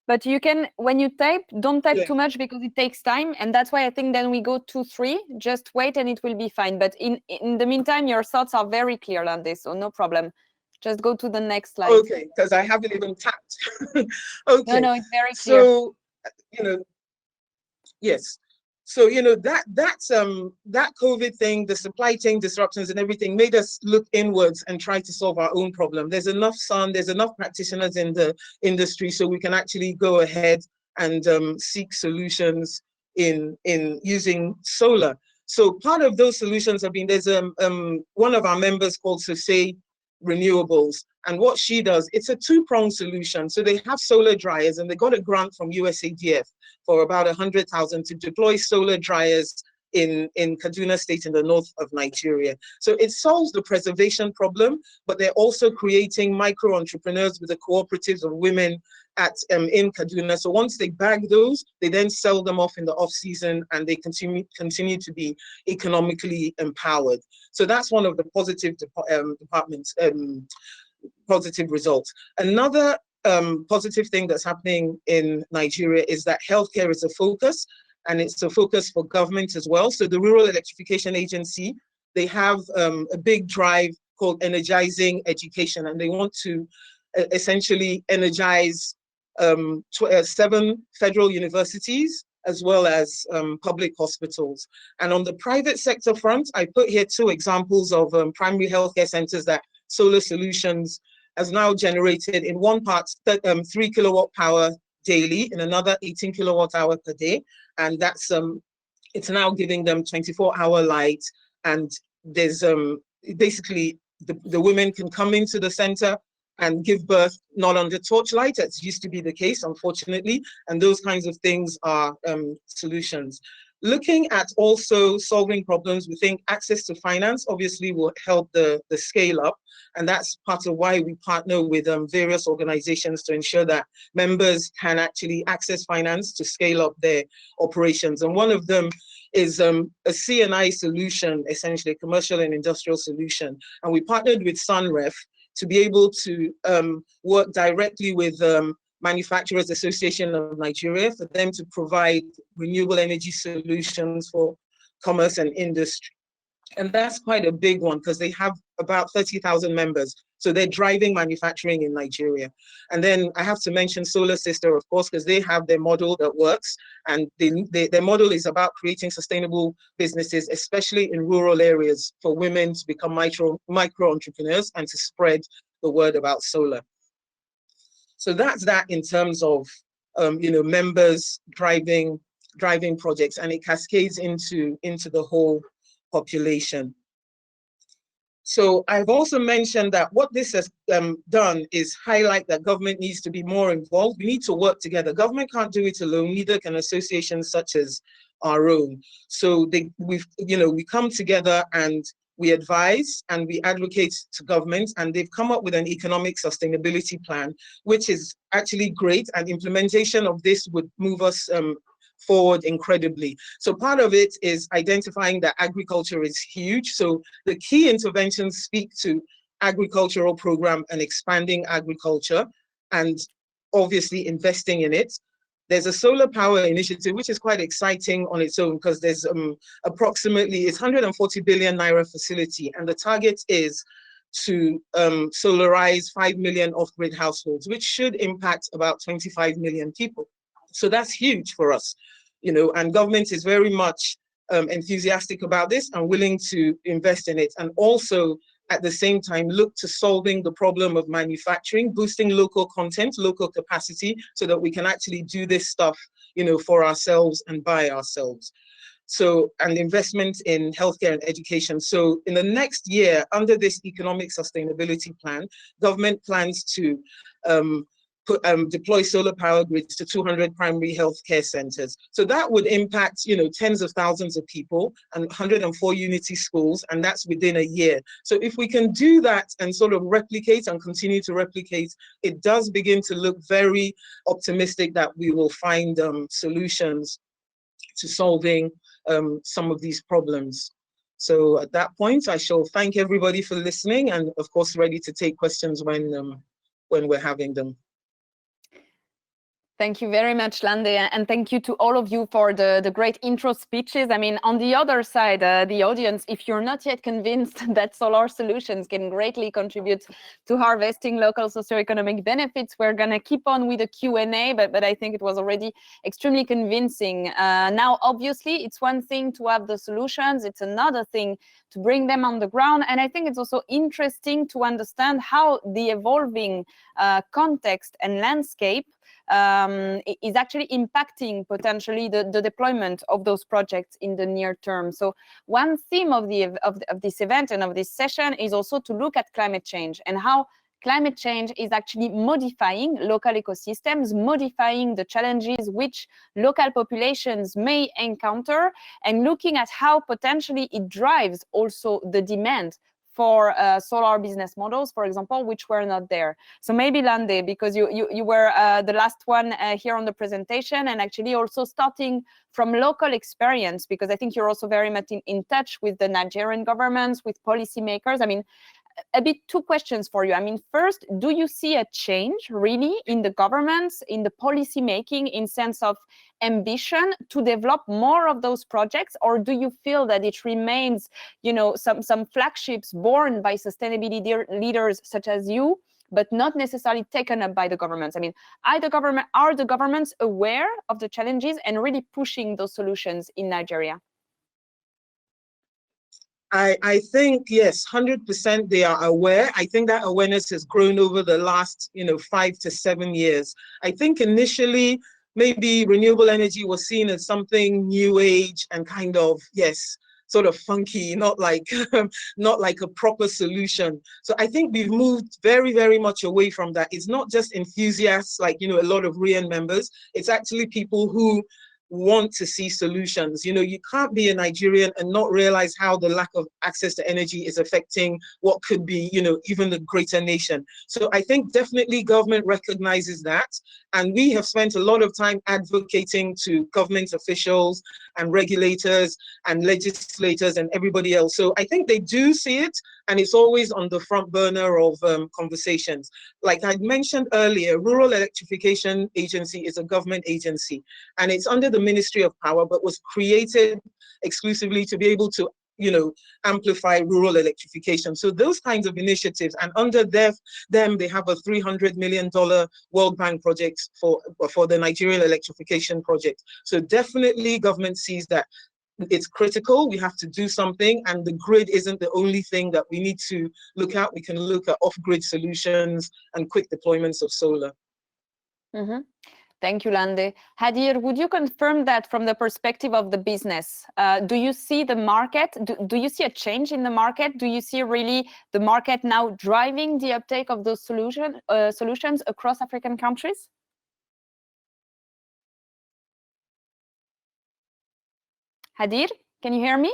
But you can, when you type, don't type too much because it takes time. And that's why I think then we go 2, 3, just wait and it will be fine. But in the meantime, your thoughts are very clear on this, so no problem. Just go to the next slide. Okay, because I haven't even tapped. Okay. No, it's very clear. So, yes. So, that COVID thing, the supply chain disruptions and everything made us look inwards and try to solve our own problem. There's enough sun, there's enough practitioners in the industry, so we can actually go ahead and seek solutions in using solar. So part of those solutions have been, there's one of our members called Renewables, and what she does, it's a 2-pronged solution. So they have solar dryers, and they got a grant from USADF for about 100,000 to deploy solar dryers in Kaduna State in the north of Nigeria. So it solves the preservation problem, but they're also creating micro entrepreneurs with the cooperatives of women in Kaduna. So once they bag those, they then sell them off in the off season, and they continue to be economically empowered. So that's one of the positive positive results. Another positive thing that's happening in Nigeria is that healthcare is a focus, and it's a focus for government as well. So the Rural Electrification Agency, they have a big drive called Energizing Education, and they want to essentially energize 7 federal universities as well as public hospitals. And on the private sector front, I put here 2 examples of primary healthcare centers that Solar Solutions has now generated. In one part, 3 kilowatt power daily, in another 18 kilowatt hour per day. And that's it's now giving them 24-hour light. And there's basically the women can come into the center and give birth not under torchlight, as used to be the case, unfortunately. And those kinds of things are solutions. Looking at also solving problems, we think access to finance obviously will help the scale up. And that's part of why we partner with various organizations to ensure that members can actually access finance to scale up their operations. And one of them is a C&I solution, essentially a commercial and industrial solution. And we partnered with Sunref to be able to work directly with Manufacturers Association of Nigeria for them to provide renewable energy solutions for commerce and industry. And that's quite a big one because they have about 30,000 members. So they're driving manufacturing in Nigeria. And then I have to mention Solar Sister, of course, because they have their model that works. And their model is about creating sustainable businesses, especially in rural areas, for women to become micro entrepreneurs and to spread the word about solar. So that's that in terms of members driving projects, and it cascades into the whole population. So I've also mentioned that what this has done is highlight that government needs to be more involved. We need to work together. Government can't do it alone, neither can associations such as our own. So we come together and we advise and we advocate to government, and they've come up with an economic sustainability plan, which is actually great, and implementation of this would move us forward incredibly. So part of it is identifying that agriculture is huge. So the key interventions speak to agricultural program and expanding agriculture, and obviously investing in it. There's a solar power initiative, which is quite exciting on its own, because there's approximately, it's 140 billion naira facility, and the target is to solarize 5 million off-grid households, which should impact about 25 million people. So that's huge for us, and government is very much enthusiastic about this and willing to invest in it. And also at the same time, look to solving the problem of manufacturing, boosting local content, local capacity, so that we can actually do this stuff, for ourselves and by ourselves. So, and investment in healthcare and education. So in the next year, under this economic sustainability plan, government plans to deploy solar power grids to 200 primary healthcare centers. So that would impact, tens of thousands of people and 104 unity schools, and that's within a year. So if we can do that and sort of replicate and continue to replicate, it does begin to look very optimistic that we will find solutions to solving some of these problems. So at that point, I shall thank everybody for listening, and of course, ready to take questions when we're having them. Thank you very much, Lande, and thank you to all of you for the great intro speeches. I mean, on the other side, the audience, if you're not yet convinced that solar solutions can greatly contribute to harvesting local socioeconomic benefits, we're going to keep on with the Q&A, but I think it was already extremely convincing. Now, obviously, it's one thing to have the solutions, it's another thing to bring them on the ground. And I think it's also interesting to understand how the evolving context and landscape is actually impacting potentially the deployment of those projects in the near term. So one theme of this event and of this session is also to look at climate change and how climate change is actually modifying local ecosystems, modifying the challenges which local populations may encounter, and looking at how potentially it drives also the demand for solar business models, for example, which were not there. So maybe Lande, because you were the last one here on the presentation, and actually also starting from local experience, because I think you're also very much in touch with the Nigerian governments, with policymakers. I mean, a bit two questions for you. I mean, first, do you see a change really in the governments, in the policy making, in sense of ambition to develop more of those projects, or do you feel that it remains, some flagships born by sustainability leaders such as you, but not necessarily taken up by the governments? I mean, are the governments aware of the challenges and really pushing those solutions in Nigeria? I think, yes, 100% they are aware. I think that awareness has grown over the last, 5 to 7 years. I think initially, maybe renewable energy was seen as something new age and kind of, yes, sort of funky, not like a proper solution. So I think we've moved very, very much away from that. It's not just enthusiasts like, a lot of RIAN members. It's actually people who want to see solutions. You know, you can't be a Nigerian and not realize how the lack of access to energy is affecting what could be, you know, even a greater nation. So I think definitely government recognizes that. And we have spent a lot of time advocating to government officials and regulators and legislators and everybody else. So I think they do see it, and it's always on the front burner of conversations. Like I mentioned earlier, Rural Electrification Agency is a government agency, and it's under the Ministry of Power, but was created exclusively to be able to, you know, amplify rural electrification. So those kinds of initiatives, and under them, they have a $300 million World Bank project for the Nigerian electrification project. So definitely government sees that it's critical, we have to do something, and the grid isn't the only thing that we need to look at. We can look at off-grid solutions and quick deployments of solar. Mm-hmm. Thank you, Lande. Hadir, would you confirm that from the perspective of the business? Do you see the market? Do you see a change in the market? Do you see really the market now driving the uptake of those solutions across African countries? Hadir, can you hear me?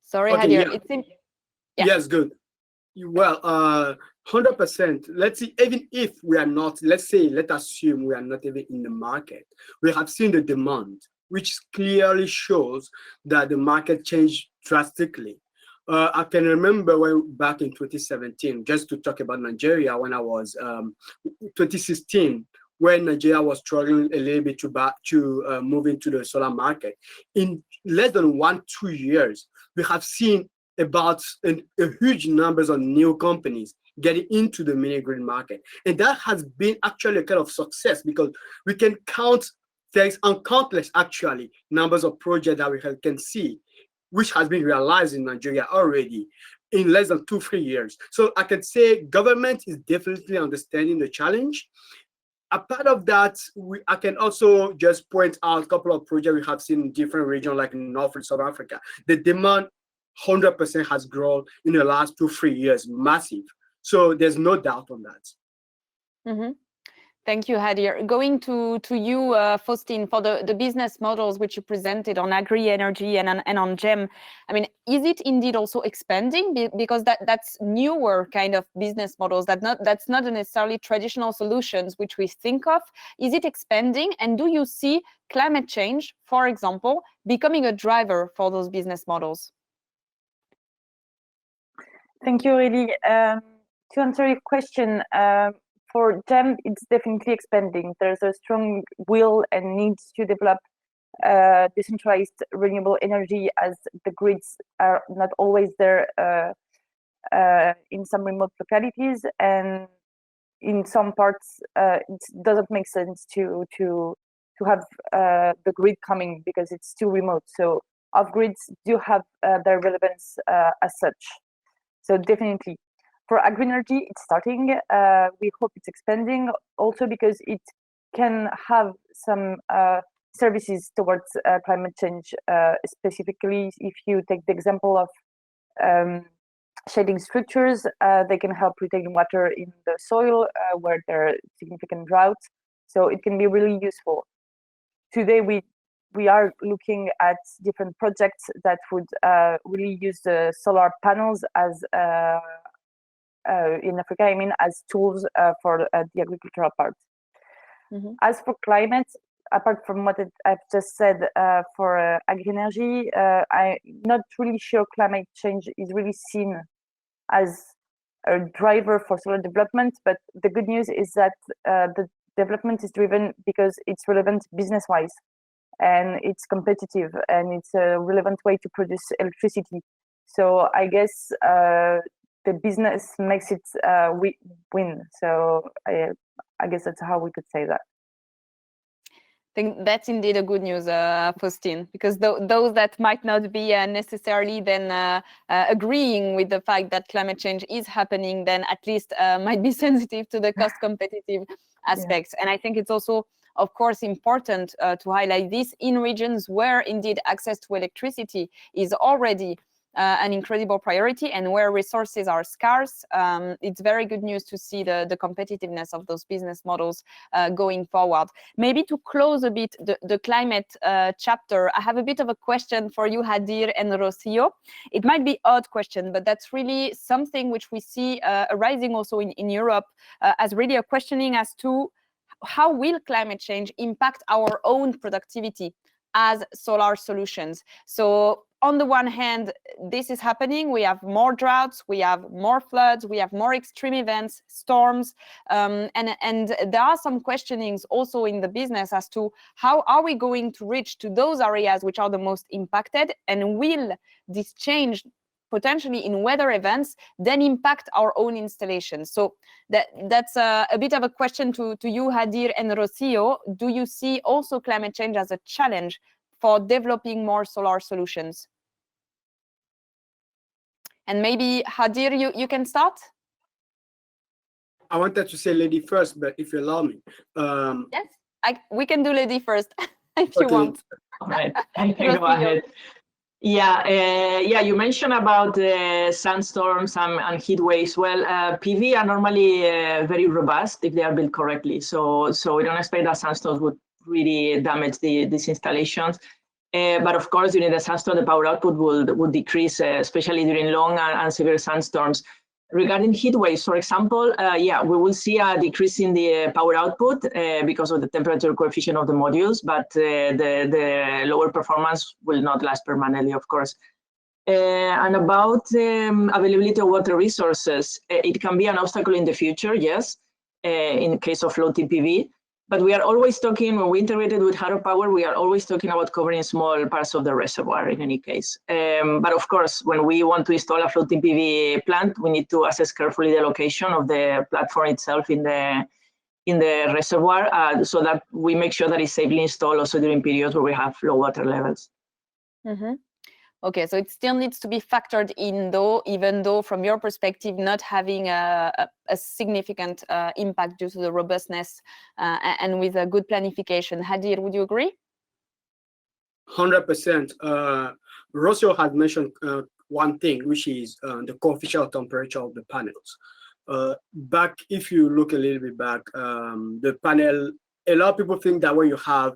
Sorry, Okay, Hadir. yeah. It seems, Yes, good. Well, 100%. Let's see, even if we are not, let assume we are not even in the market, we have seen the demand, which clearly shows that the market changed drastically. I can remember when back in 2017, just to talk about Nigeria, when I was 2016, when Nigeria was struggling a little bit to move into the solar market. In less than 1-2 years, we have seen about a huge numbers of new companies getting into the mini grid market. And that has been actually a kind of success, because we can count thanks on countless actually numbers of projects that we can see, which has been realized in Nigeria already in less than 2-3 years. So I can say government is definitely understanding the challenge. A part of that, I can also just point out a couple of projects we have seen in different regions, like in North and South Africa. The demand 100% has grown in the last 2-3 years, massive. So there's no doubt on that. Mm-hmm. Thank you, Hadir. Going to you, Faustine, for the business models which you presented on agri-energy and on GEM. I mean, is it indeed also expanding? Because that's newer kind of business models, that's not necessarily traditional solutions which we think of. Is it expanding? And do you see climate change, for example, becoming a driver for those business models? Thank you, really. To answer your question, for GEM, it's definitely expanding. There's a strong will and need to develop decentralized renewable energy, as the grids are not always there in some remote localities, and in some parts it doesn't make sense to have the grid coming because it's too remote. So off-grids do have their relevance as such. So definitely. For agri-energy, it's starting. We hope it's expanding also because it can have some services towards climate change. Specifically, if you take the example of shading structures, they can help retain water in the soil where there are significant droughts. So it can be really useful. Today, we are looking at different projects that would really use the solar panels as in Africa, I mean, as tools for the agricultural part. Mm-hmm. As for climate, apart from what I've just said for agri-energy, I'm not really sure climate change is really seen as a driver for solar development, but the good news is that the development is driven because it's relevant business-wise, and it's competitive, and it's a relevant way to produce electricity. So I guess the business makes it win. So I guess that's how we could say that. I think that's indeed a good news, Faustine, because those that might not be necessarily then agreeing with the fact that climate change is happening, then at least might be sensitive to the cost competitive aspects. Yeah. And I think it's also, of course, important to highlight this in regions where indeed access to electricity is already an incredible priority, and where resources are scarce, it's very good news to see the competitiveness of those business models going forward. Maybe to close a bit the climate chapter, I have a bit of a question for you, Hadir and Rocio. It might be odd question, but that's really something which we see arising also in Europe as really a questioning as to how will climate change impact our own productivity as solar solutions. So on the one hand, this is happening. We have more droughts, we have more floods, we have more extreme events, storms, and there are some questionings also in the business as to how are we going to reach to those areas which are the most impacted, and will this change potentially in weather events then impact our own installations? So that's a bit of a question to you, Hadir and Rocio. Do you see also climate change as a challenge for developing more solar solutions? And maybe Hadir, you can start. I wanted to say lady first, but if you allow me. Yes, we can do lady first if you want. All right, I can go ahead. Yeah, you mentioned about sandstorms and heat waves. Well, PV are normally very robust if they are built correctly. So we don't expect that sandstorms would really damage these installations. But of course, during the sandstorm, the power output would decrease, especially during long and severe sandstorms. Regarding heat waves, for example, we will see a decrease in the power output because of the temperature coefficient of the modules, but the lower performance will not last permanently, of course. And about availability of water resources, it can be an obstacle in the future, yes, in case of floating PV. But we are always talking, when we integrated with Hydropower, we are always talking about covering small parts of the reservoir in any case. But of course, when we want to install a floating PV plant, we need to assess carefully the location of the platform itself in the reservoir, so that we make sure that it's safely installed also during periods where we have low water levels. Mm-hmm. Okay, so it still needs to be factored in, though, even though from your perspective, not having a significant impact due to the robustness and with a good planification. Hadir, would you agree? 100%. Rocio had mentioned one thing, which is the coefficient of temperature of the panels. If you look a little bit back, the panel, a lot of people think that when you have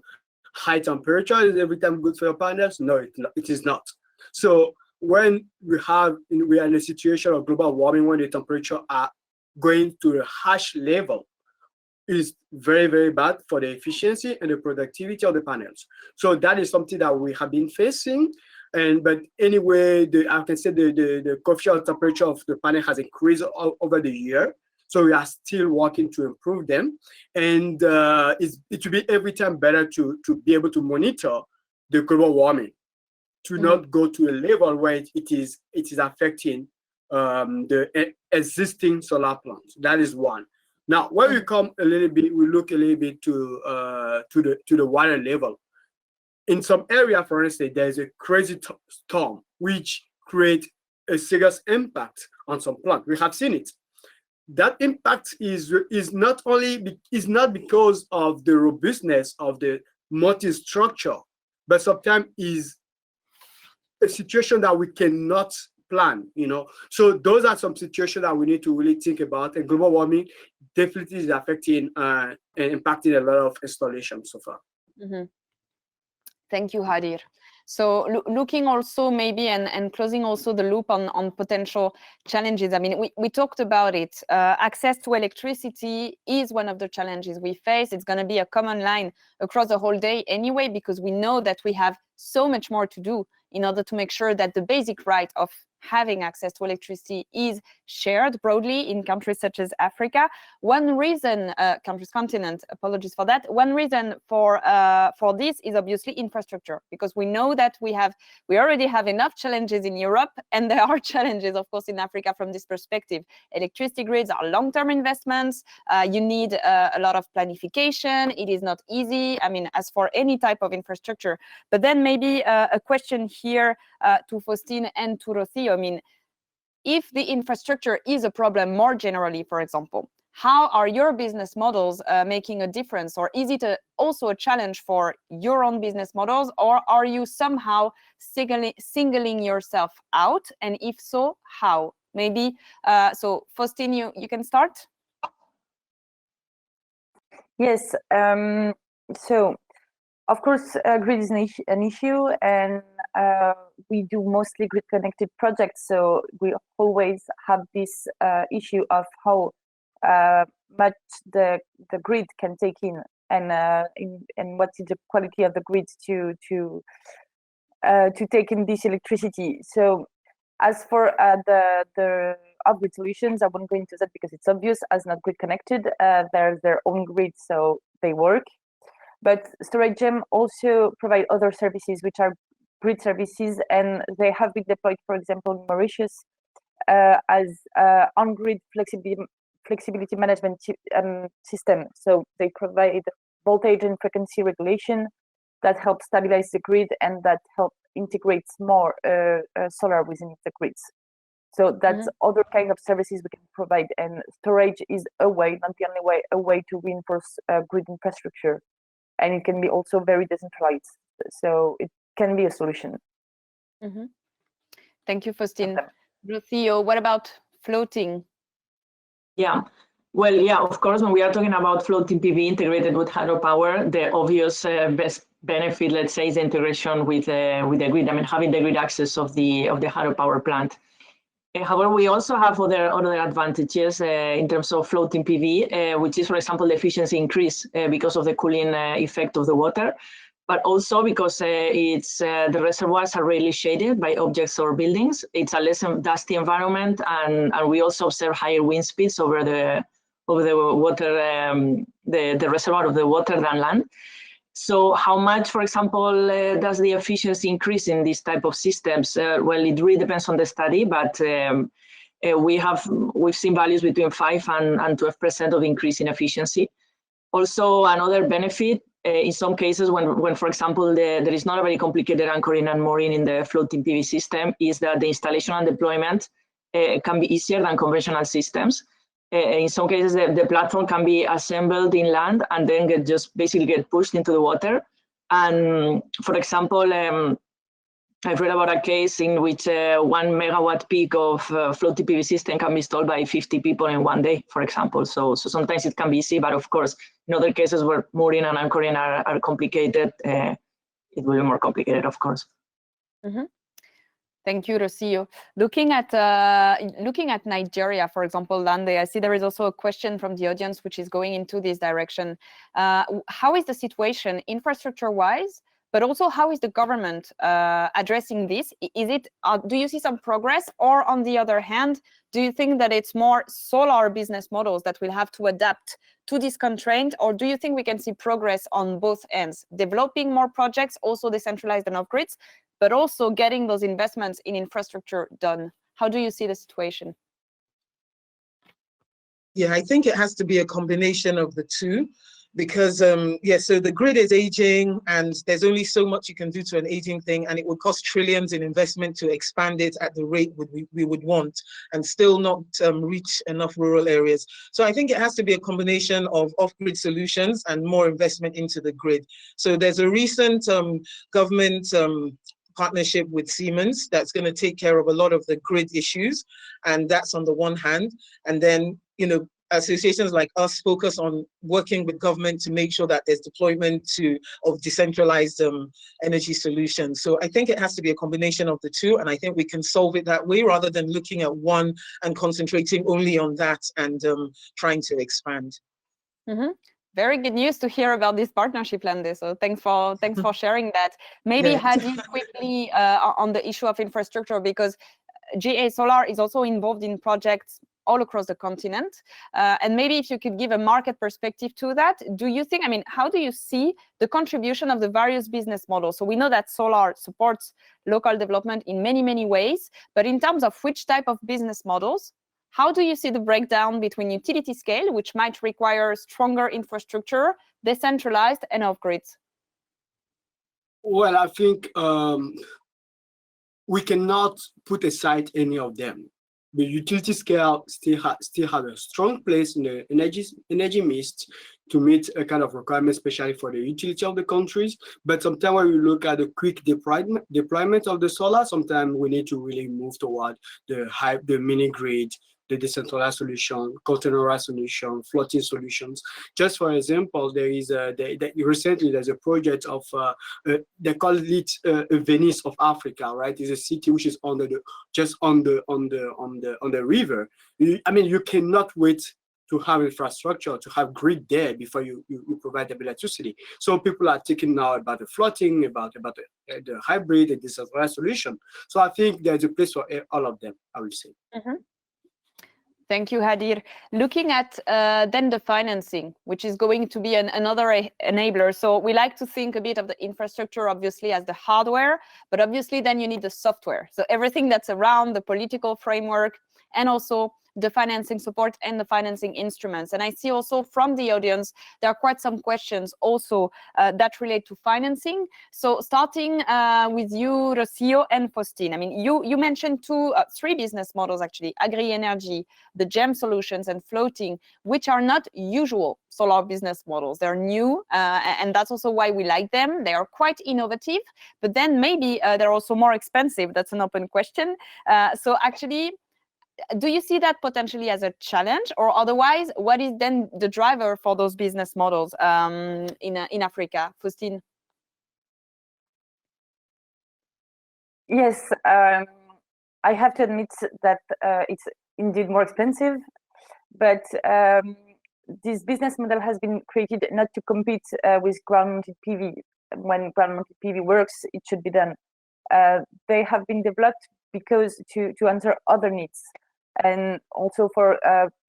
high temperature, is every time good for your panels? No, it is not. So when we are in a situation of global warming, when the temperature are going to a harsh level, is very, very bad for the efficiency and the productivity of the panels. So that is something that we have been facing. But anyway, I can say the coefficient of temperature of the panel has increased over the year. So we are still working to improve them. And it will be every time better to be able to monitor the global warming, to not go to a level where it is affecting the existing solar plants. That is one. Now, when we come a little bit, we look a little bit to the water level. In some area, for instance, there is a crazy storm which creates a serious impact on some plants. We have seen it. That impact is not because of the robustness of the multi-structure, but sometimes is a situation that we cannot plan, So those are some situations that we need to really think about. And global warming definitely is affecting and impacting a lot of installations so far. Mm-hmm. Thank you, Hadir. So looking also maybe and closing also the loop on potential challenges. I mean, we talked about it. Access to electricity is one of the challenges we face. It's going to be a common line across the whole day anyway, because we know that we have so much more to do in order to make sure that the basic right of having access to electricity is shared broadly in countries such as Africa. One reason, continent, apologies for that. One reason for this is obviously infrastructure, because we know that we already have enough challenges in Europe, and there are challenges, of course, in Africa from this perspective. Electricity grids are long-term investments. You need a lot of planification. It is not easy, I mean, as for any type of infrastructure. But then maybe a question here to Faustine and to Rocio. I mean, if the infrastructure is a problem more generally, for example, how are your business models making a difference, or is it also a challenge for your own business models, or are you somehow singling yourself out, and if so, how? Maybe, so Faustine, you can start. Yes, so of course, grid is an issue, and we do mostly grid-connected projects, so we always have this issue of how much the grid can take in, and what is the quality of the grid to take in this electricity. So, as for the off-grid solutions, I won't go into that because it's obvious. As not grid-connected, they're their own grid, so they work. But StorageGem also provide other services which are grid services, and they have been deployed, for example, in Mauritius as on-grid flexibility management system. So they provide voltage and frequency regulation that help stabilize the grid and that help integrate more solar within the grids. So that's other kind of services we can provide, and storage is a way, not the only way, a way to reinforce grid infrastructure. And it can be also very decentralized, so it can be a solution. Thank you, Faustine. Rocio, what about floating? Yeah, well, yeah, of course, when we are talking about floating PV integrated with hydropower, the obvious best benefit, let's say, is the integration with the grid. I mean, having the grid access of the hydropower plant. However, we also have other advantages in terms of floating PV, which is, for example, the efficiency increase because of the cooling effect of the water, but also because the reservoirs are rarely shaded by objects or buildings. It's a less dusty environment, and we also observe higher wind speeds over the water, the reservoir of the water than land. So how much, for example, does the efficiency increase in these type of systems? Well, it really depends on the study, but we've seen values between 5 and 12% of increase in efficiency. Also, another benefit in some cases when for example, there is not a very complicated anchoring and mooring in the floating PV system, is that the installation and deployment can be easier than conventional systems. In some cases, the platform can be assembled in land and then basically get pushed into the water. And for example, I've read about a case in which 1 megawatt peak of floating PV system can be installed by 50 people in one day, for example. So sometimes it can be easy, but of course, in other cases where mooring and anchoring are complicated, it will be more complicated, of course. Thank you, Rocio. Looking at Nigeria, for example, Lande, I see there is also a question from the audience which is going into this direction. How is the situation infrastructure-wise, but also how is the government addressing this? Do you see some progress, or on the other hand, do you think that it's more solar business models that will have to adapt to this constraint, or do you think we can see progress on both ends, developing more projects, also decentralized and off-grids, but also getting those investments in infrastructure done? How do you see the situation? Yeah, I think it has to be a combination of the two, because so the grid is aging and there's only so much you can do to an aging thing, and it would cost trillions in investment to expand it at the rate we would want, and still not reach enough rural areas. So I think it has to be a combination of off-grid solutions and more investment into the grid. So there's a recent government partnership with Siemens that's going to take care of a lot of the grid issues, and that's on the one hand. And then, associations like us focus on working with government to make sure that there's deployment of decentralized energy solutions. So I think it has to be a combination of the two, and I think we can solve it that way rather than looking at one and concentrating only on that and trying to expand. Very good news to hear about this partnership, Lande. So thanks for sharing that. Maybe Hadi, quickly on the issue of infrastructure, because GA Solar is also involved in projects all across the continent. And maybe if you could give a market perspective to that, do you think, how do you see the contribution of the various business models? So we know that solar supports local development in many, many ways, but in terms of which type of business models, how do you see the breakdown between utility scale, which might require stronger infrastructure, decentralized, and off-grids? Well, I think we cannot put aside any of them. the utility scale still have a strong place in the energy mix to meet a kind of requirement, especially for the utility of the countries. But sometimes when we look at the quick deployment of the solar, sometimes we need to really move toward the mini grid, the decentralized solution, containerized solution, floating solutions. Just for example, there is recently there's a project of they call it Venice of Africa, right? It's a city which is on the river. I mean, you cannot wait to have infrastructure, to have grid there before you provide the electricity. So people are thinking now about the floating, about the hybrid, the decentralized solution. So I think there's a place for all of them, I would say. Mm-hmm. Thank you, Hadir. Looking at then the financing, which is going to be another enabler. So we like to think a bit of the infrastructure, obviously, as the hardware, but obviously then you need the software. So everything that's around the political framework and also the financing support and the financing instruments. And I see also from the audience, there are quite some questions also that relate to financing. So starting with you, Rocio and Faustine. I mean, you mentioned three business models, actually, agri-energy, the GEM solutions and floating, which are not usual solar business models. They're new, and that's also why we like them. They are quite innovative, but then maybe they're also more expensive. That's an open question. So actually, do you see that potentially as a challenge, or otherwise, what is then the driver for those business models in Africa? Faustine? Yes, I have to admit that it's indeed more expensive, but this business model has been created not to compete with ground-mounted PV. When ground-mounted PV works, it should be done. They have been developed because to answer other needs, and also for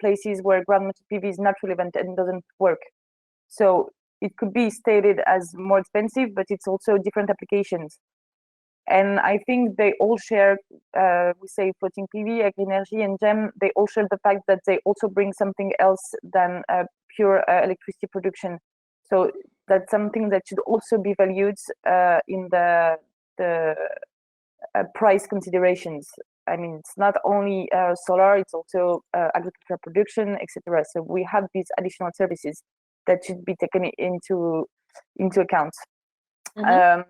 places where ground-mounted PV is not relevant and doesn't work. So it could be stated as more expensive, but it's also different applications. And I think they all share, we say floating PV, agri-energy, and GEM, they all share the fact that they also bring something else than pure electricity production. So that's something that should also be valued in the price considerations. I mean, it's not only solar, it's also agricultural production, etc. So we have these additional services that should be taken into account. Mm-hmm.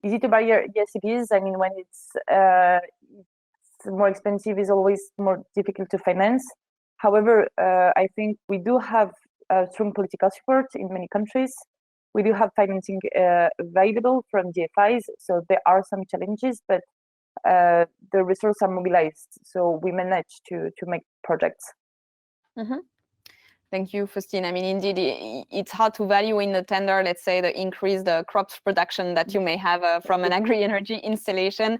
Is it a barrier? Yes, it is. I mean, when it's more expensive, it's always more difficult to finance. However, I think we do have strong political support in many countries. We do have financing available from DFIs, so there are some challenges, but the resources are mobilized, so we manage to make projects. Mm-hmm. Thank you, Faustine. I mean, indeed, it's hard to value in the tender, let's say, the increased crops production that you may have from an agri-energy installation,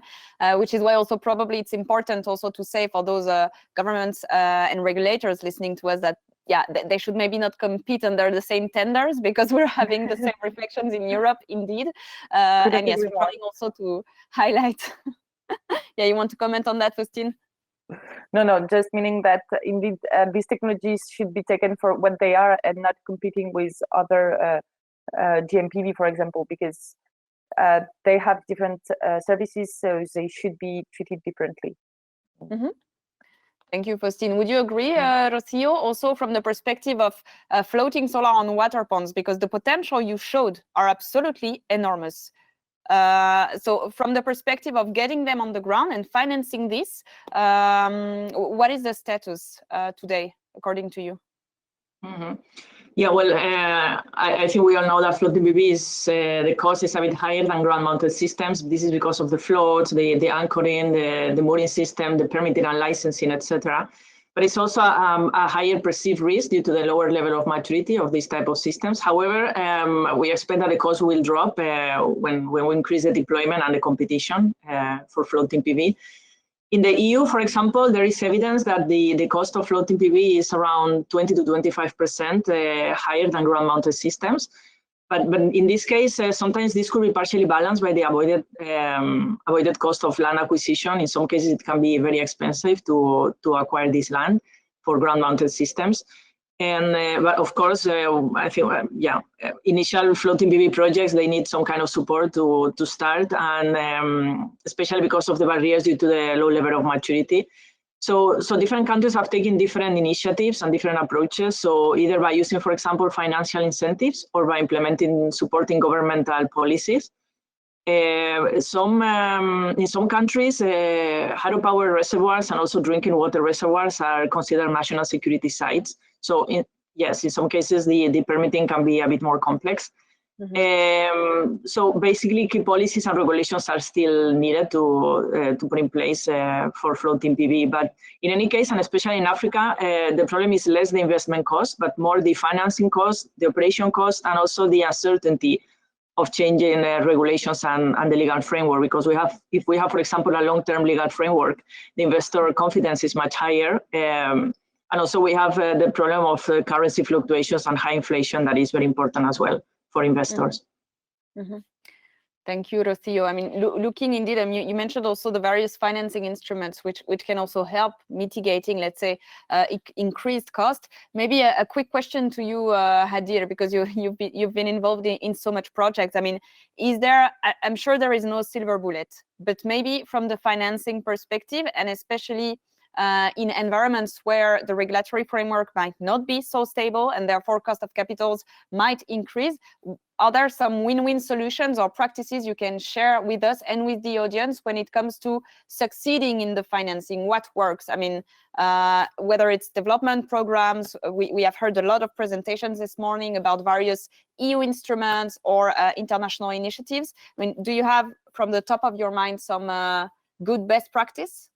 which is why also probably it's important also to say for those governments and regulators listening to us that, yeah, they should maybe not compete under the same tenders, because we're having the same reflections in Europe, indeed. And yes, we're trying also to highlight. Yeah, you want to comment on that, Faustine? No, just meaning that indeed these technologies should be taken for what they are and not competing with other GMPV, for example, because they have different services, so they should be treated differently. Mm-hmm. Thank you, Faustine. Would you agree, Rocio, also from the perspective of floating solar on water ponds, because the potential you showed are absolutely enormous. So from the perspective of getting them on the ground and financing this, what is the status today, according to you? Mm-hmm. Yeah, well, I think we all know that floating PV is, the cost is a bit higher than ground-mounted systems. This is because of the floats, the anchoring, the mooring system, the permitting and licensing, etc. But it's also a higher perceived risk due to the lower level of maturity of these type of systems. However, we expect that the cost will drop when we increase the deployment and the competition for floating PV. In the EU, for example, there is evidence that the cost of floating PV is around 20 to 25% higher than ground-mounted systems. But in this case, sometimes this could be partially balanced by the avoided cost of land acquisition. In some cases, it can be very expensive to acquire this land for ground-mounted systems. And but of course, I think initial floating PV projects, they need some kind of support to start, and especially because of the barriers due to the low level of maturity. So different countries have taken different initiatives and different approaches. So either by using, for example, financial incentives or by supporting governmental policies. In some countries, hydropower reservoirs and also drinking water reservoirs are considered national security sites. So yes, in some cases, the permitting can be a bit more complex. So basically, key policies and regulations are still needed to put in place for floating PV. But in any case, and especially in Africa, the problem is less the investment cost, but more the financing cost, the operation cost, and also the uncertainty of changing regulations and the legal framework. Because if we have, for example, a long-term legal framework, the investor confidence is much higher. And also we have the problem of currency fluctuations and high inflation that is very important as well for investors. Thank you, Rocio. I mean, looking indeed, I mean, you mentioned also the various financing instruments which can also help mitigating, let's say, increased cost. Maybe a quick question to you, Hadir, because you've been involved in so much projects. I mean, I'm sure there is no silver bullet, but maybe from the financing perspective, and especially in environments where the regulatory framework might not be so stable and therefore cost of capitals might increase, are there some win-win solutions or practices you can share with us and with the audience when it comes to succeeding in the financing? What works? I mean, whether it's development programs, we have heard a lot of presentations this morning about various EU instruments or international initiatives. I mean, do you have from the top of your mind some good best practice?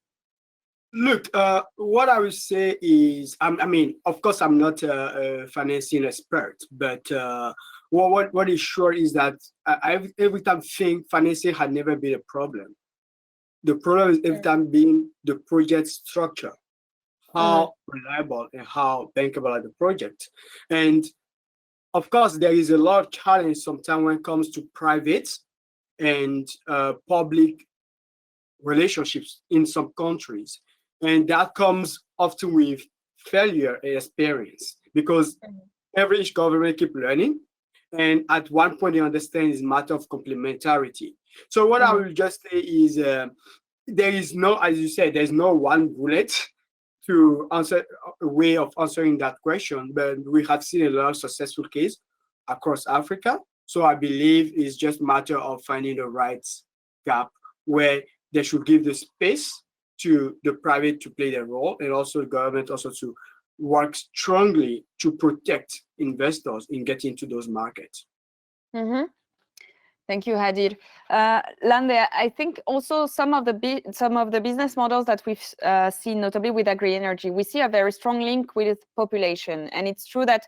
Look, what I would say is, I mean, of course, I'm not a financing expert, but what is sure is that I every time think financing had never been a problem. The problem is every time being the project structure, how reliable and how bankable are the project. And of course, there is a lot of challenge sometimes when it comes to private and public relationships in some countries. And that comes often with failure experience, because every government keep learning. And at one point, they understand it's a matter of complementarity. So what I will just say is there is no, as you said, there's no one bullet to answer a way of answering that question. But we have seen a lot of successful cases across Africa. So I believe it's just a matter of finding the right gap where they should give the space to the private to play their role, and also the government also to work strongly to protect investors in getting into those markets. Thank you, Hadir. Lande, I think also some of the business models that we've seen, notably with agri-energy, we see a very strong link with population, and it's true that,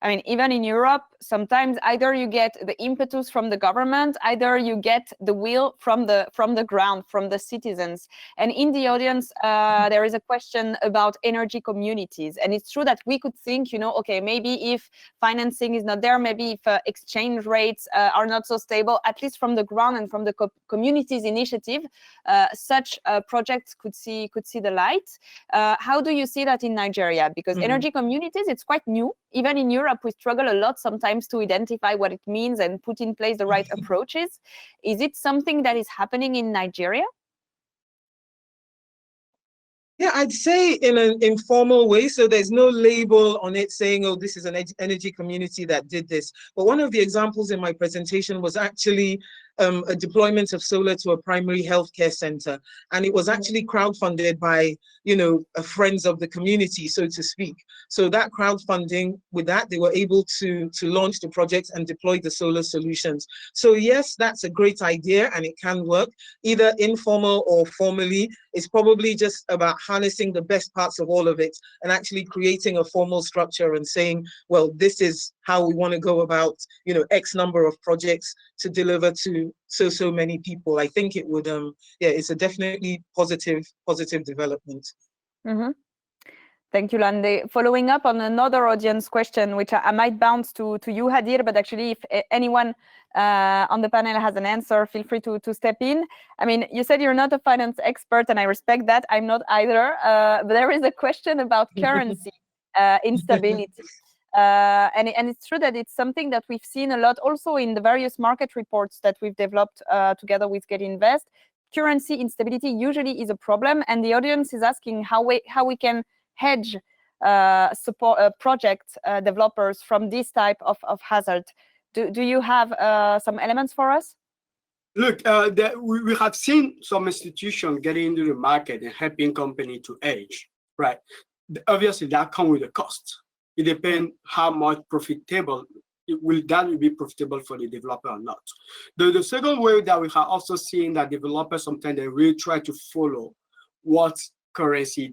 I mean, even in Europe, sometimes either you get the impetus from the government, either you get the will from the ground, from the citizens. And in the audience, there is a question about energy communities. And it's true that we could think, you know, okay, maybe if financing is not there, maybe if exchange rates are not so stable, at least from the ground and from the communities initiative, such projects could see the light. How do you see that in Nigeria? Because energy communities, it's quite new. Even in Europe, we struggle a lot sometimes to identify what it means and put in place the right approaches. Is it something that is happening in Nigeria? Yeah, I'd say in an informal way. So there's no label on it saying, oh, this is an energy community that did this. But one of the examples in my presentation was actually a deployment of solar to a primary healthcare center. And it was actually crowdfunded by, you know, friends of the community, so to speak. So that crowdfunding, with that, they were able to launch the project and deploy the solar solutions. So yes, that's a great idea and it can work, either informal or formally. It's probably just about harnessing the best parts of all of it and actually creating a formal structure and saying, well, this is how we want to go about, you know, X number of projects to deliver to so many people. I think it would, yeah, it's a definitely positive development. Thank you, Lande. Following up on another audience question, which I might bounce to you, Hadir, but actually if anyone on the panel has an answer, feel free to step in. I mean, you said you're not a finance expert, and I respect that. I'm not either. But there is a question about currency instability. And it's true that it's something that we've seen a lot also in the various market reports that we've developed together with GET.invest. currency instability usually is a problem, and the audience is asking how we can hedge support project developers from this type of hazard. Do you have some elements for us? Look, we have seen some institutions getting into the market and helping company to hedge, right? Obviously, that comes with a cost. It depends how much profitable will be profitable for the developer or not. The second way that we have also seen that developers sometimes they really try to follow what currency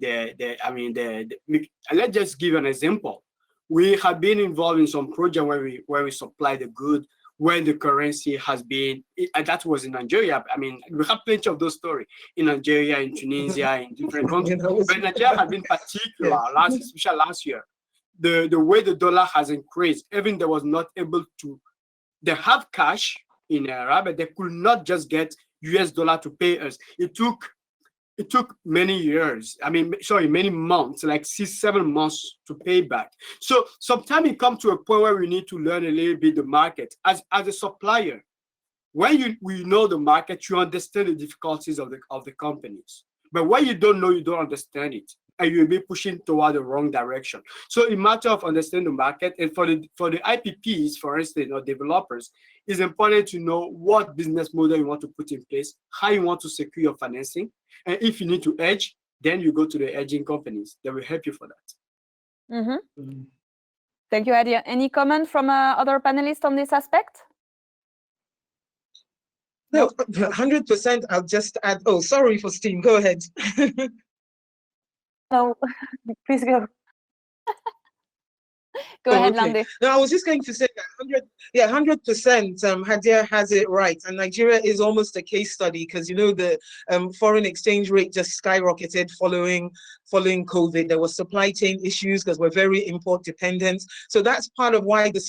let's just give an example. We have been involved in some project where we supply the good when the currency has been, and that was in Nigeria. I mean, we have plenty of those stories in Nigeria, in Tunisia, in different countries. But Nigeria has been particular, especially last year. The way the dollar has increased, even they was not able to, they have cash in Arab, but they could not just get US dollar to pay us. It took many years. Many months, like 6-7 months to pay back. So sometimes it comes to a point where we need to learn a little bit the market as a supplier. When we know the market, you understand the difficulties of the companies. But when you don't know, you don't understand it, and you'll be pushing toward the wrong direction. So a matter of understanding the market, and for the IPPs, for instance, or developers, it's important to know what business model you want to put in place, how you want to secure your financing, and if you need to hedge, then you go to the hedging companies. They will help you for that. Mm-hmm. Thank you, Adia. Any comment from other panelists on this aspect? No, 100%. I'll just add. Oh, sorry, Faustine. Go ahead. No, please go. Go ahead, Lande. No, I was just going to say that 100%. Hadia has it right, and Nigeria is almost a case study because the foreign exchange rate just skyrocketed following COVID. There were supply chain issues because we're very import dependent. So that's part of why the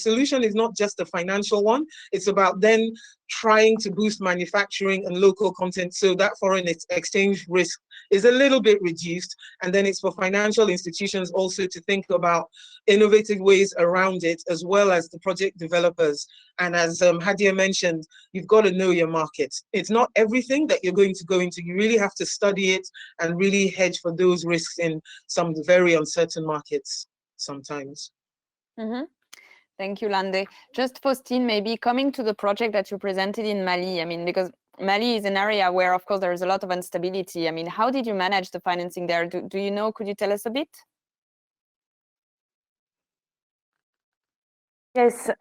solution is not just a financial one. It's about then trying to boost manufacturing and local content so that foreign exchange risk is a little bit reduced. And then it's for financial institutions also to think about innovative ways around it, as well as the project developers. And as Hadia mentioned, you've got to know your market. It's not everything that you're going to go into. You really have to study it and really hedge for those risks in some very uncertain markets sometimes. Mm-hmm. Thank you, Lande. Just Faustine, maybe coming to the project that you presented in Mali, because Mali is an area where, of course, there is a lot of instability. How did you manage the financing there? Do you know? Could you tell us a bit? Yes,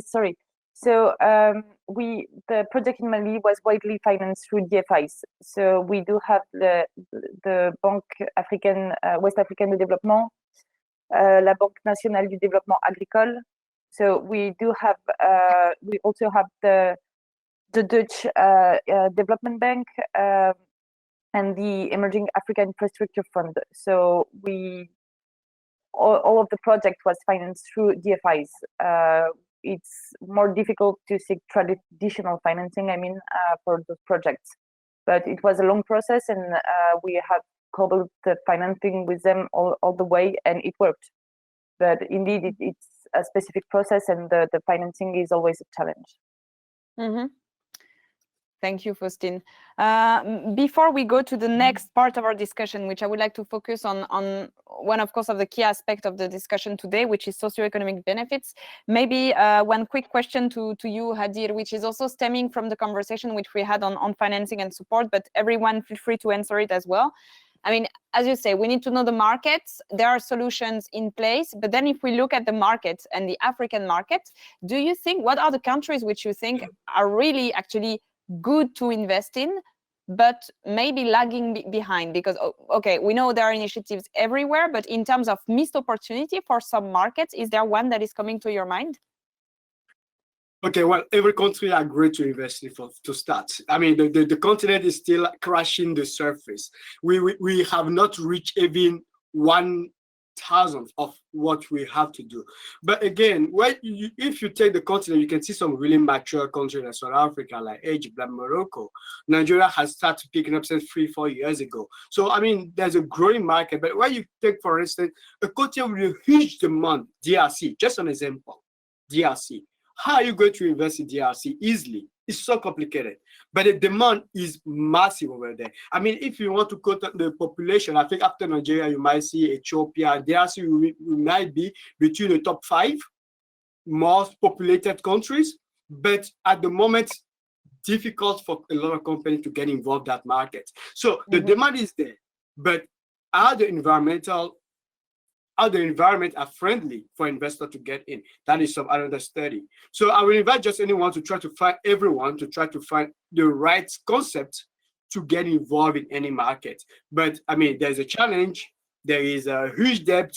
sorry. So the project in Mali was widely financed through DFIs. So we do have the Banque Africaine, West Africaine de Développement, la Banque Nationale du Développement Agricole. So we also have the Dutch Development Bank and the Emerging Africa Infrastructure Fund. So all of the project was financed through DFIs. It's more difficult to seek traditional financing, for those projects. But it was a long process, and we have cobbled the financing with them all the way, and it worked. But indeed, it's a specific process, and the financing is always a challenge. Mm-hmm. Thank you, Faustine. Before we go to the next part of our discussion, which I would like to focus on one, of course, of the key aspects of the discussion today, which is socioeconomic benefits. Maybe one quick question to you, Hadir, which is also stemming from the conversation which we had on financing and support, but everyone feel free to answer it as well. As you say, we need to know the markets. There are solutions in place, but then if we look at the markets and the African market, what are the countries which you think are really actually good to invest in, but maybe lagging behind? Because, okay, we know there are initiatives everywhere, but in terms of missed opportunity for some markets, is there one that is coming to your mind? Okay, well, every country are great to invest in to start. The continent is still crashing the surface. We have not reached even 1/1000 of what we have to do. But again, if you take the continent, you can see some really mature countries like South Africa, like Egypt, like Morocco. Nigeria has started picking up since 3-4 years ago. So there's a growing market. But when you take, for instance, a continent with a huge demand, DRC, just an example, DRC how are you going to invest in DRC easily? It's so complicated, but the demand is massive over there. I mean, if you want to cut the population, I think after Nigeria, you might see Ethiopia, DRC might be between the top 5 most populated countries, but at the moment, difficult for a lot of companies to get involved in that market. So the demand is there, but are the environment are friendly for investors to get in? That is some another study. So I will invite just anyone to try to find the right concept to get involved in any market. But I mean, there's a challenge. There is a huge debt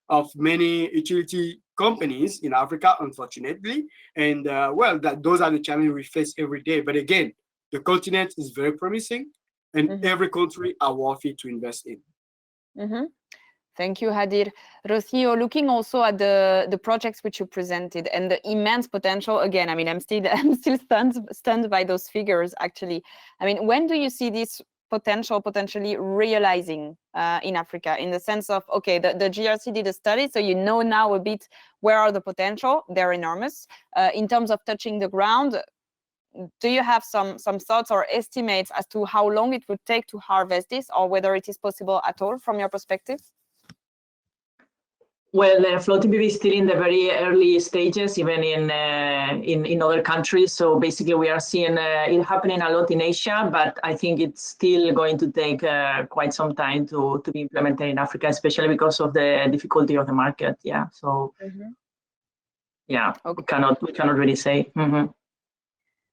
of many utility companies in Africa, unfortunately. And those are the challenges we face every day. But again, the continent is very promising, and every country are worthy to invest in. Thank you, Hadir. Rocio, looking also at the projects which you presented and the immense potential, again, I mean, I'm still stunned by those figures, actually. I mean, when do you see this potentially realizing in Africa, in the sense of, okay, the GRC did a study, so you know now a bit where are the potential, they're enormous. In terms of touching the ground, do you have some thoughts or estimates as to how long it would take to harvest this, or whether it is possible at all from your perspective? Well, floating PV is still in the very early stages, even in other countries. So basically, we are seeing it happening a lot in Asia, but I think it's still going to take quite some time to be implemented in Africa, especially because of the difficulty of the market. Yeah. So yeah, okay. we cannot really say.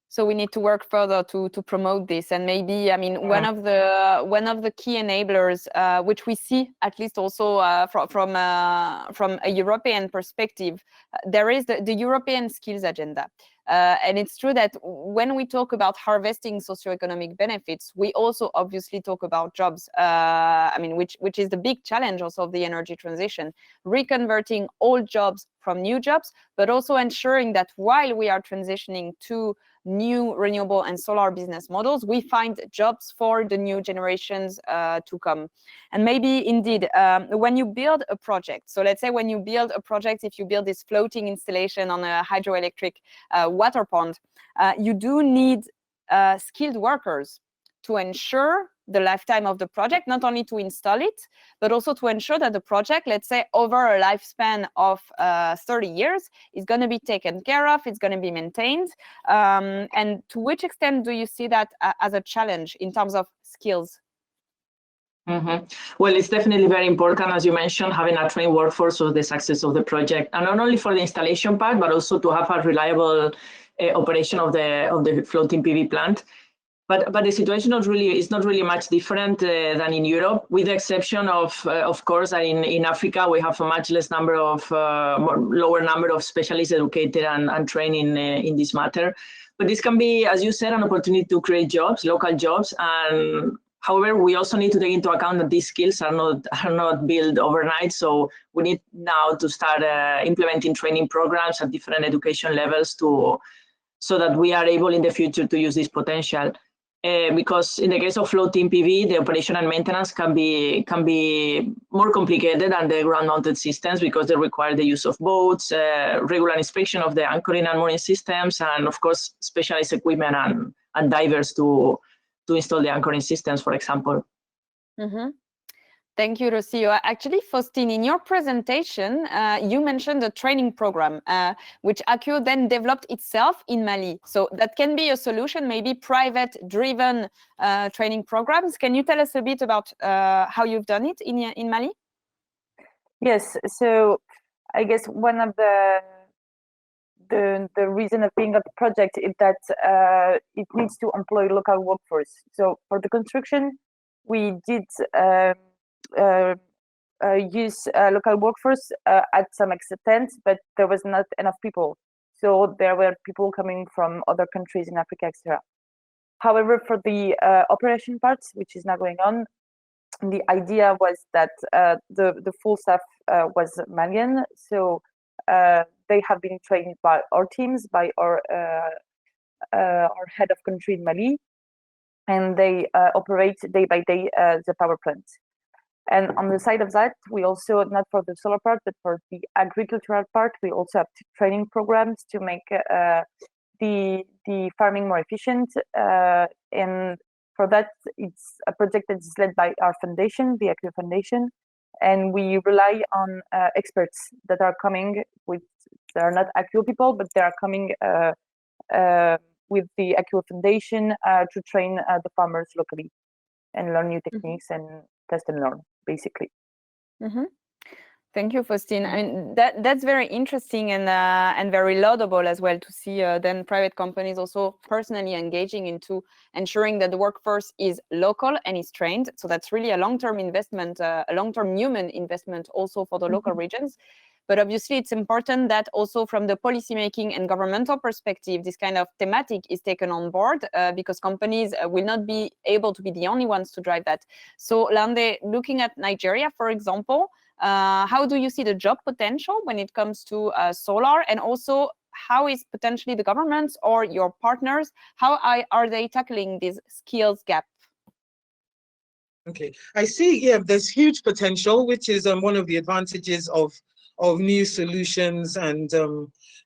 So we need to work further to promote this, and maybe, I mean, one of the key enablers, which we see at least also from a European perspective, there is the European skills agenda. And it's true that when we talk about harvesting socioeconomic benefits, we also obviously talk about jobs. I mean, which is the big challenge also of the energy transition, reconverting old jobs from new jobs, but also ensuring that while we are transitioning to new renewable and solar business models, we find jobs for the new generations to come. And maybe indeed, when you build a project, so let's say when you build a project, if you build this floating installation on a hydroelectric water pond, you do need skilled workers to ensure the lifetime of the project, not only to install it, but also to ensure that the project, let's say over a lifespan of 30 years, is going to be taken care of, it's going to be maintained. And to which extent do you see that as a challenge in terms of skills? Well, it's definitely very important, as you mentioned, having a trained workforce for the success of the project, and not only for the installation part, but also to have a reliable operation of the floating PV plant. But the situation is not really much different than in Europe, with the exception of course, that in Africa we have a much less number of lower number of specialists educated and trained in this matter. But this can be, as you said, an opportunity to create jobs, local jobs. And however, we also need to take into account that these skills are not built overnight. So we need now to start implementing training programs at different education levels so that we are able in the future to use this potential. Because in the case of floating PV, the operation and maintenance can be more complicated than the ground-mounted systems, because they require the use of boats, regular inspection of the anchoring and mooring systems, and of course specialized equipment and divers to install the anchoring systems, for example. Thank you, Rocio. Actually, Faustine, in your presentation, you mentioned a training program, which Accio then developed itself in Mali. So that can be a solution, maybe private-driven training programs. Can you tell us a bit about how you've done it in Mali? Yes. So I guess one of the reason of being of the project is that it needs to employ local workforce. So for the construction, we did use local workforce at some extent, but there was not enough people. So there were people coming from other countries in Africa, etc. However, for the operation parts, which is now going on, the idea was that the full staff was Malian. So they have been trained by our teams, by our head of country in Mali, and they operate day by day the power plant. And on the side of that, we also, not for the solar part, but for the agricultural part, we also have training programs to make the farming more efficient. And for that, it's a project that is led by our foundation, the Accio Foundation. And we rely on experts that are coming with, they are not Accio people, but they are coming with the Accio Foundation to train the farmers locally and learn new techniques and test and learn, basically. Thank you, Faustine. I mean, that's very interesting and very laudable as well to see then private companies also personally engaging into ensuring that the workforce is local and is trained. So that's really a long-term investment, a long-term human investment also for the local regions. But obviously, it's important that also from the policymaking and governmental perspective, this kind of thematic is taken on board because companies will not be able to be the only ones to drive that. So, Lande, looking at Nigeria, for example, how do you see the job potential when it comes to solar? And also, how is potentially the government or your partners, how are they tackling this skills gap? Okay, I see, yeah, there's huge potential, which is one of the advantages of new solutions and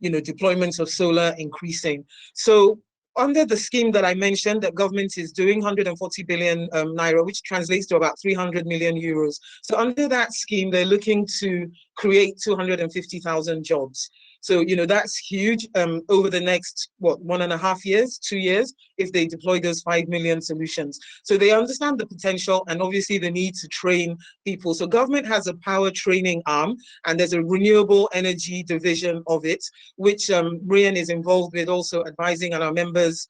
deployments of solar increasing. So under the scheme that I mentioned, that government is doing 140 billion naira, which translates to about 300 million euros. So under that scheme, they're looking to create 250,000 jobs. So, that's huge over the next, 1.5 years, 2 years, if they deploy those 5 million solutions. So they understand the potential and obviously the need to train people. So government has a power training arm and there's a renewable energy division of it, which Rian is involved with, also advising on our members,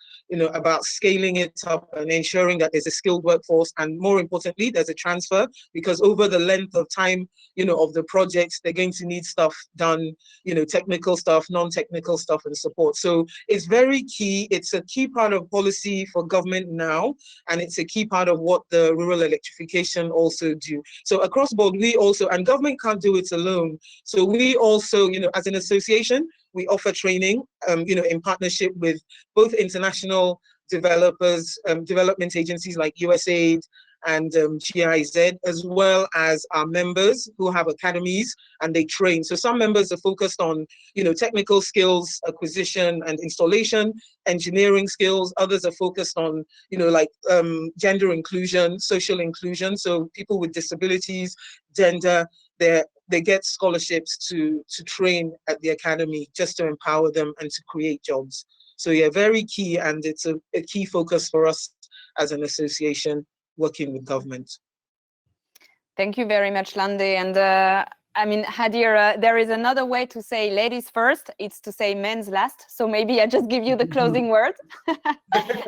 about scaling it up and ensuring that there's a skilled workforce. And more importantly, there's a transfer, because over the length of time, of the projects, they're going to need stuff done, technical stuff, non-technical stuff and support. So it's very key. It's a key part of policy for government now, and it's a key part of what the rural electrification also do. So across board, we also, and government can't do it alone. So we also, as an association, we offer training, in partnership with both international developers, development agencies like USAID and GIZ, as well as our members who have academies and they train. So some members are focused on, technical skills, acquisition and installation, engineering skills. Others are focused on, gender inclusion, social inclusion. So people with disabilities, gender, they get scholarships to train at the academy just to empower them and to create jobs. So yeah, very key, and it's a key focus for us as an association working with government. Thank you very much, Lande. And I mean, Hadir, there is another way to say ladies first. It's to say men's last. So maybe I just give you the closing word.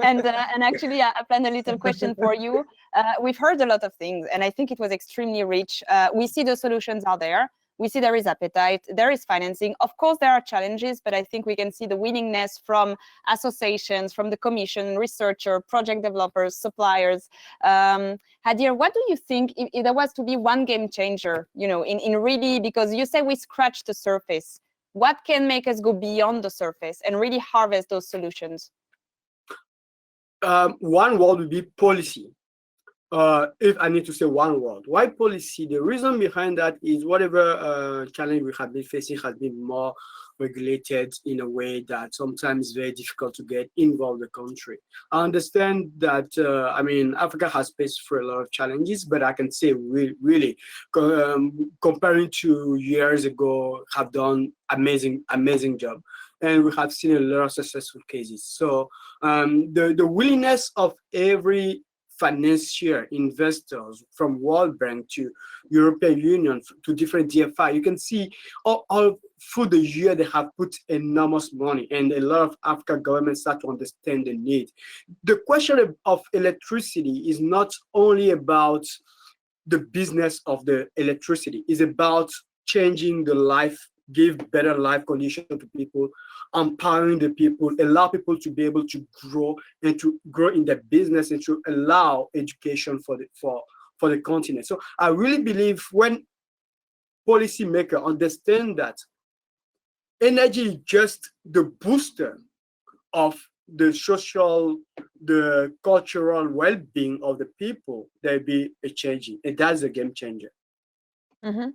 And actually, I plan a little question for you. We've heard a lot of things, and I think it was extremely rich. We see the solutions are there. We see there is appetite, there is financing. Of course, there are challenges, but I think we can see the willingness from associations, from the commission, researcher, project developers, suppliers. Hadir, what do you think if there was to be one game changer, in really, because you say we scratch the surface, what can make us go beyond the surface and really harvest those solutions? One word would be policy. If I need to say one word, why policy? The reason behind that is whatever challenge we have been facing has been more regulated in a way that sometimes it's very difficult to get involved in the country. I understand that, I mean, Africa has faced for a lot of challenges, but I can say really comparing to years ago, have done amazing job. And we have seen a lot of successful cases. So the willingness of every financier investors, from World Bank to European Union to different DFI, you can see all through the year they have put enormous money, and a lot of African governments start to understand the need. The question of electricity is not only about the business of the electricity, it's about changing the life, give better life conditions to people, empowering the people, allow people to be able to grow and to grow in their business and to allow education for the continent. So I really believe when policymakers understand that energy is just the booster of the social, the cultural well-being of the people, there be a changing. And that's a game changer. Mm-hmm.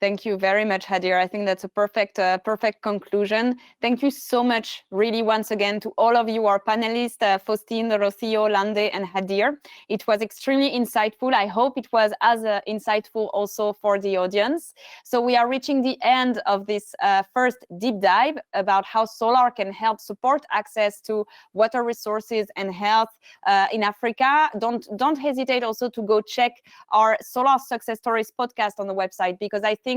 Thank you very much, Hadir. I think that's a perfect conclusion. Thank you so much, really, once again, to all of you, our panelists, Faustine, Rocio, Lande, and Hadir. It was extremely insightful. I hope it was as insightful also for the audience. So we are reaching the end of this first deep dive about how solar can help support access to water resources and health in Africa. Don't hesitate also to go check our Solar Success Stories podcast on the website, because I think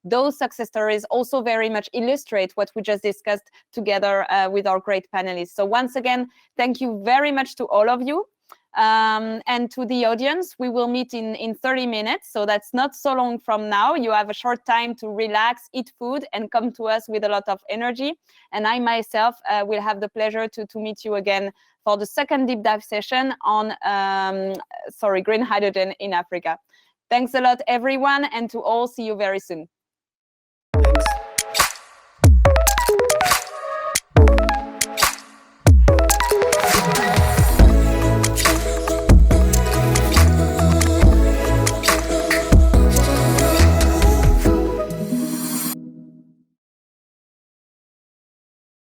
those success stories also very much illustrate what we just discussed together with our great panelists. So once again, thank you very much to all of you. And to the audience, we will meet in 30 minutes. So that's not so long from now. You have a short time to relax, eat food, and come to us with a lot of energy. And I myself will have the pleasure to meet you again for the second deep dive session on green hydrogen in Africa. Thanks a lot, everyone, and to all, see you very soon.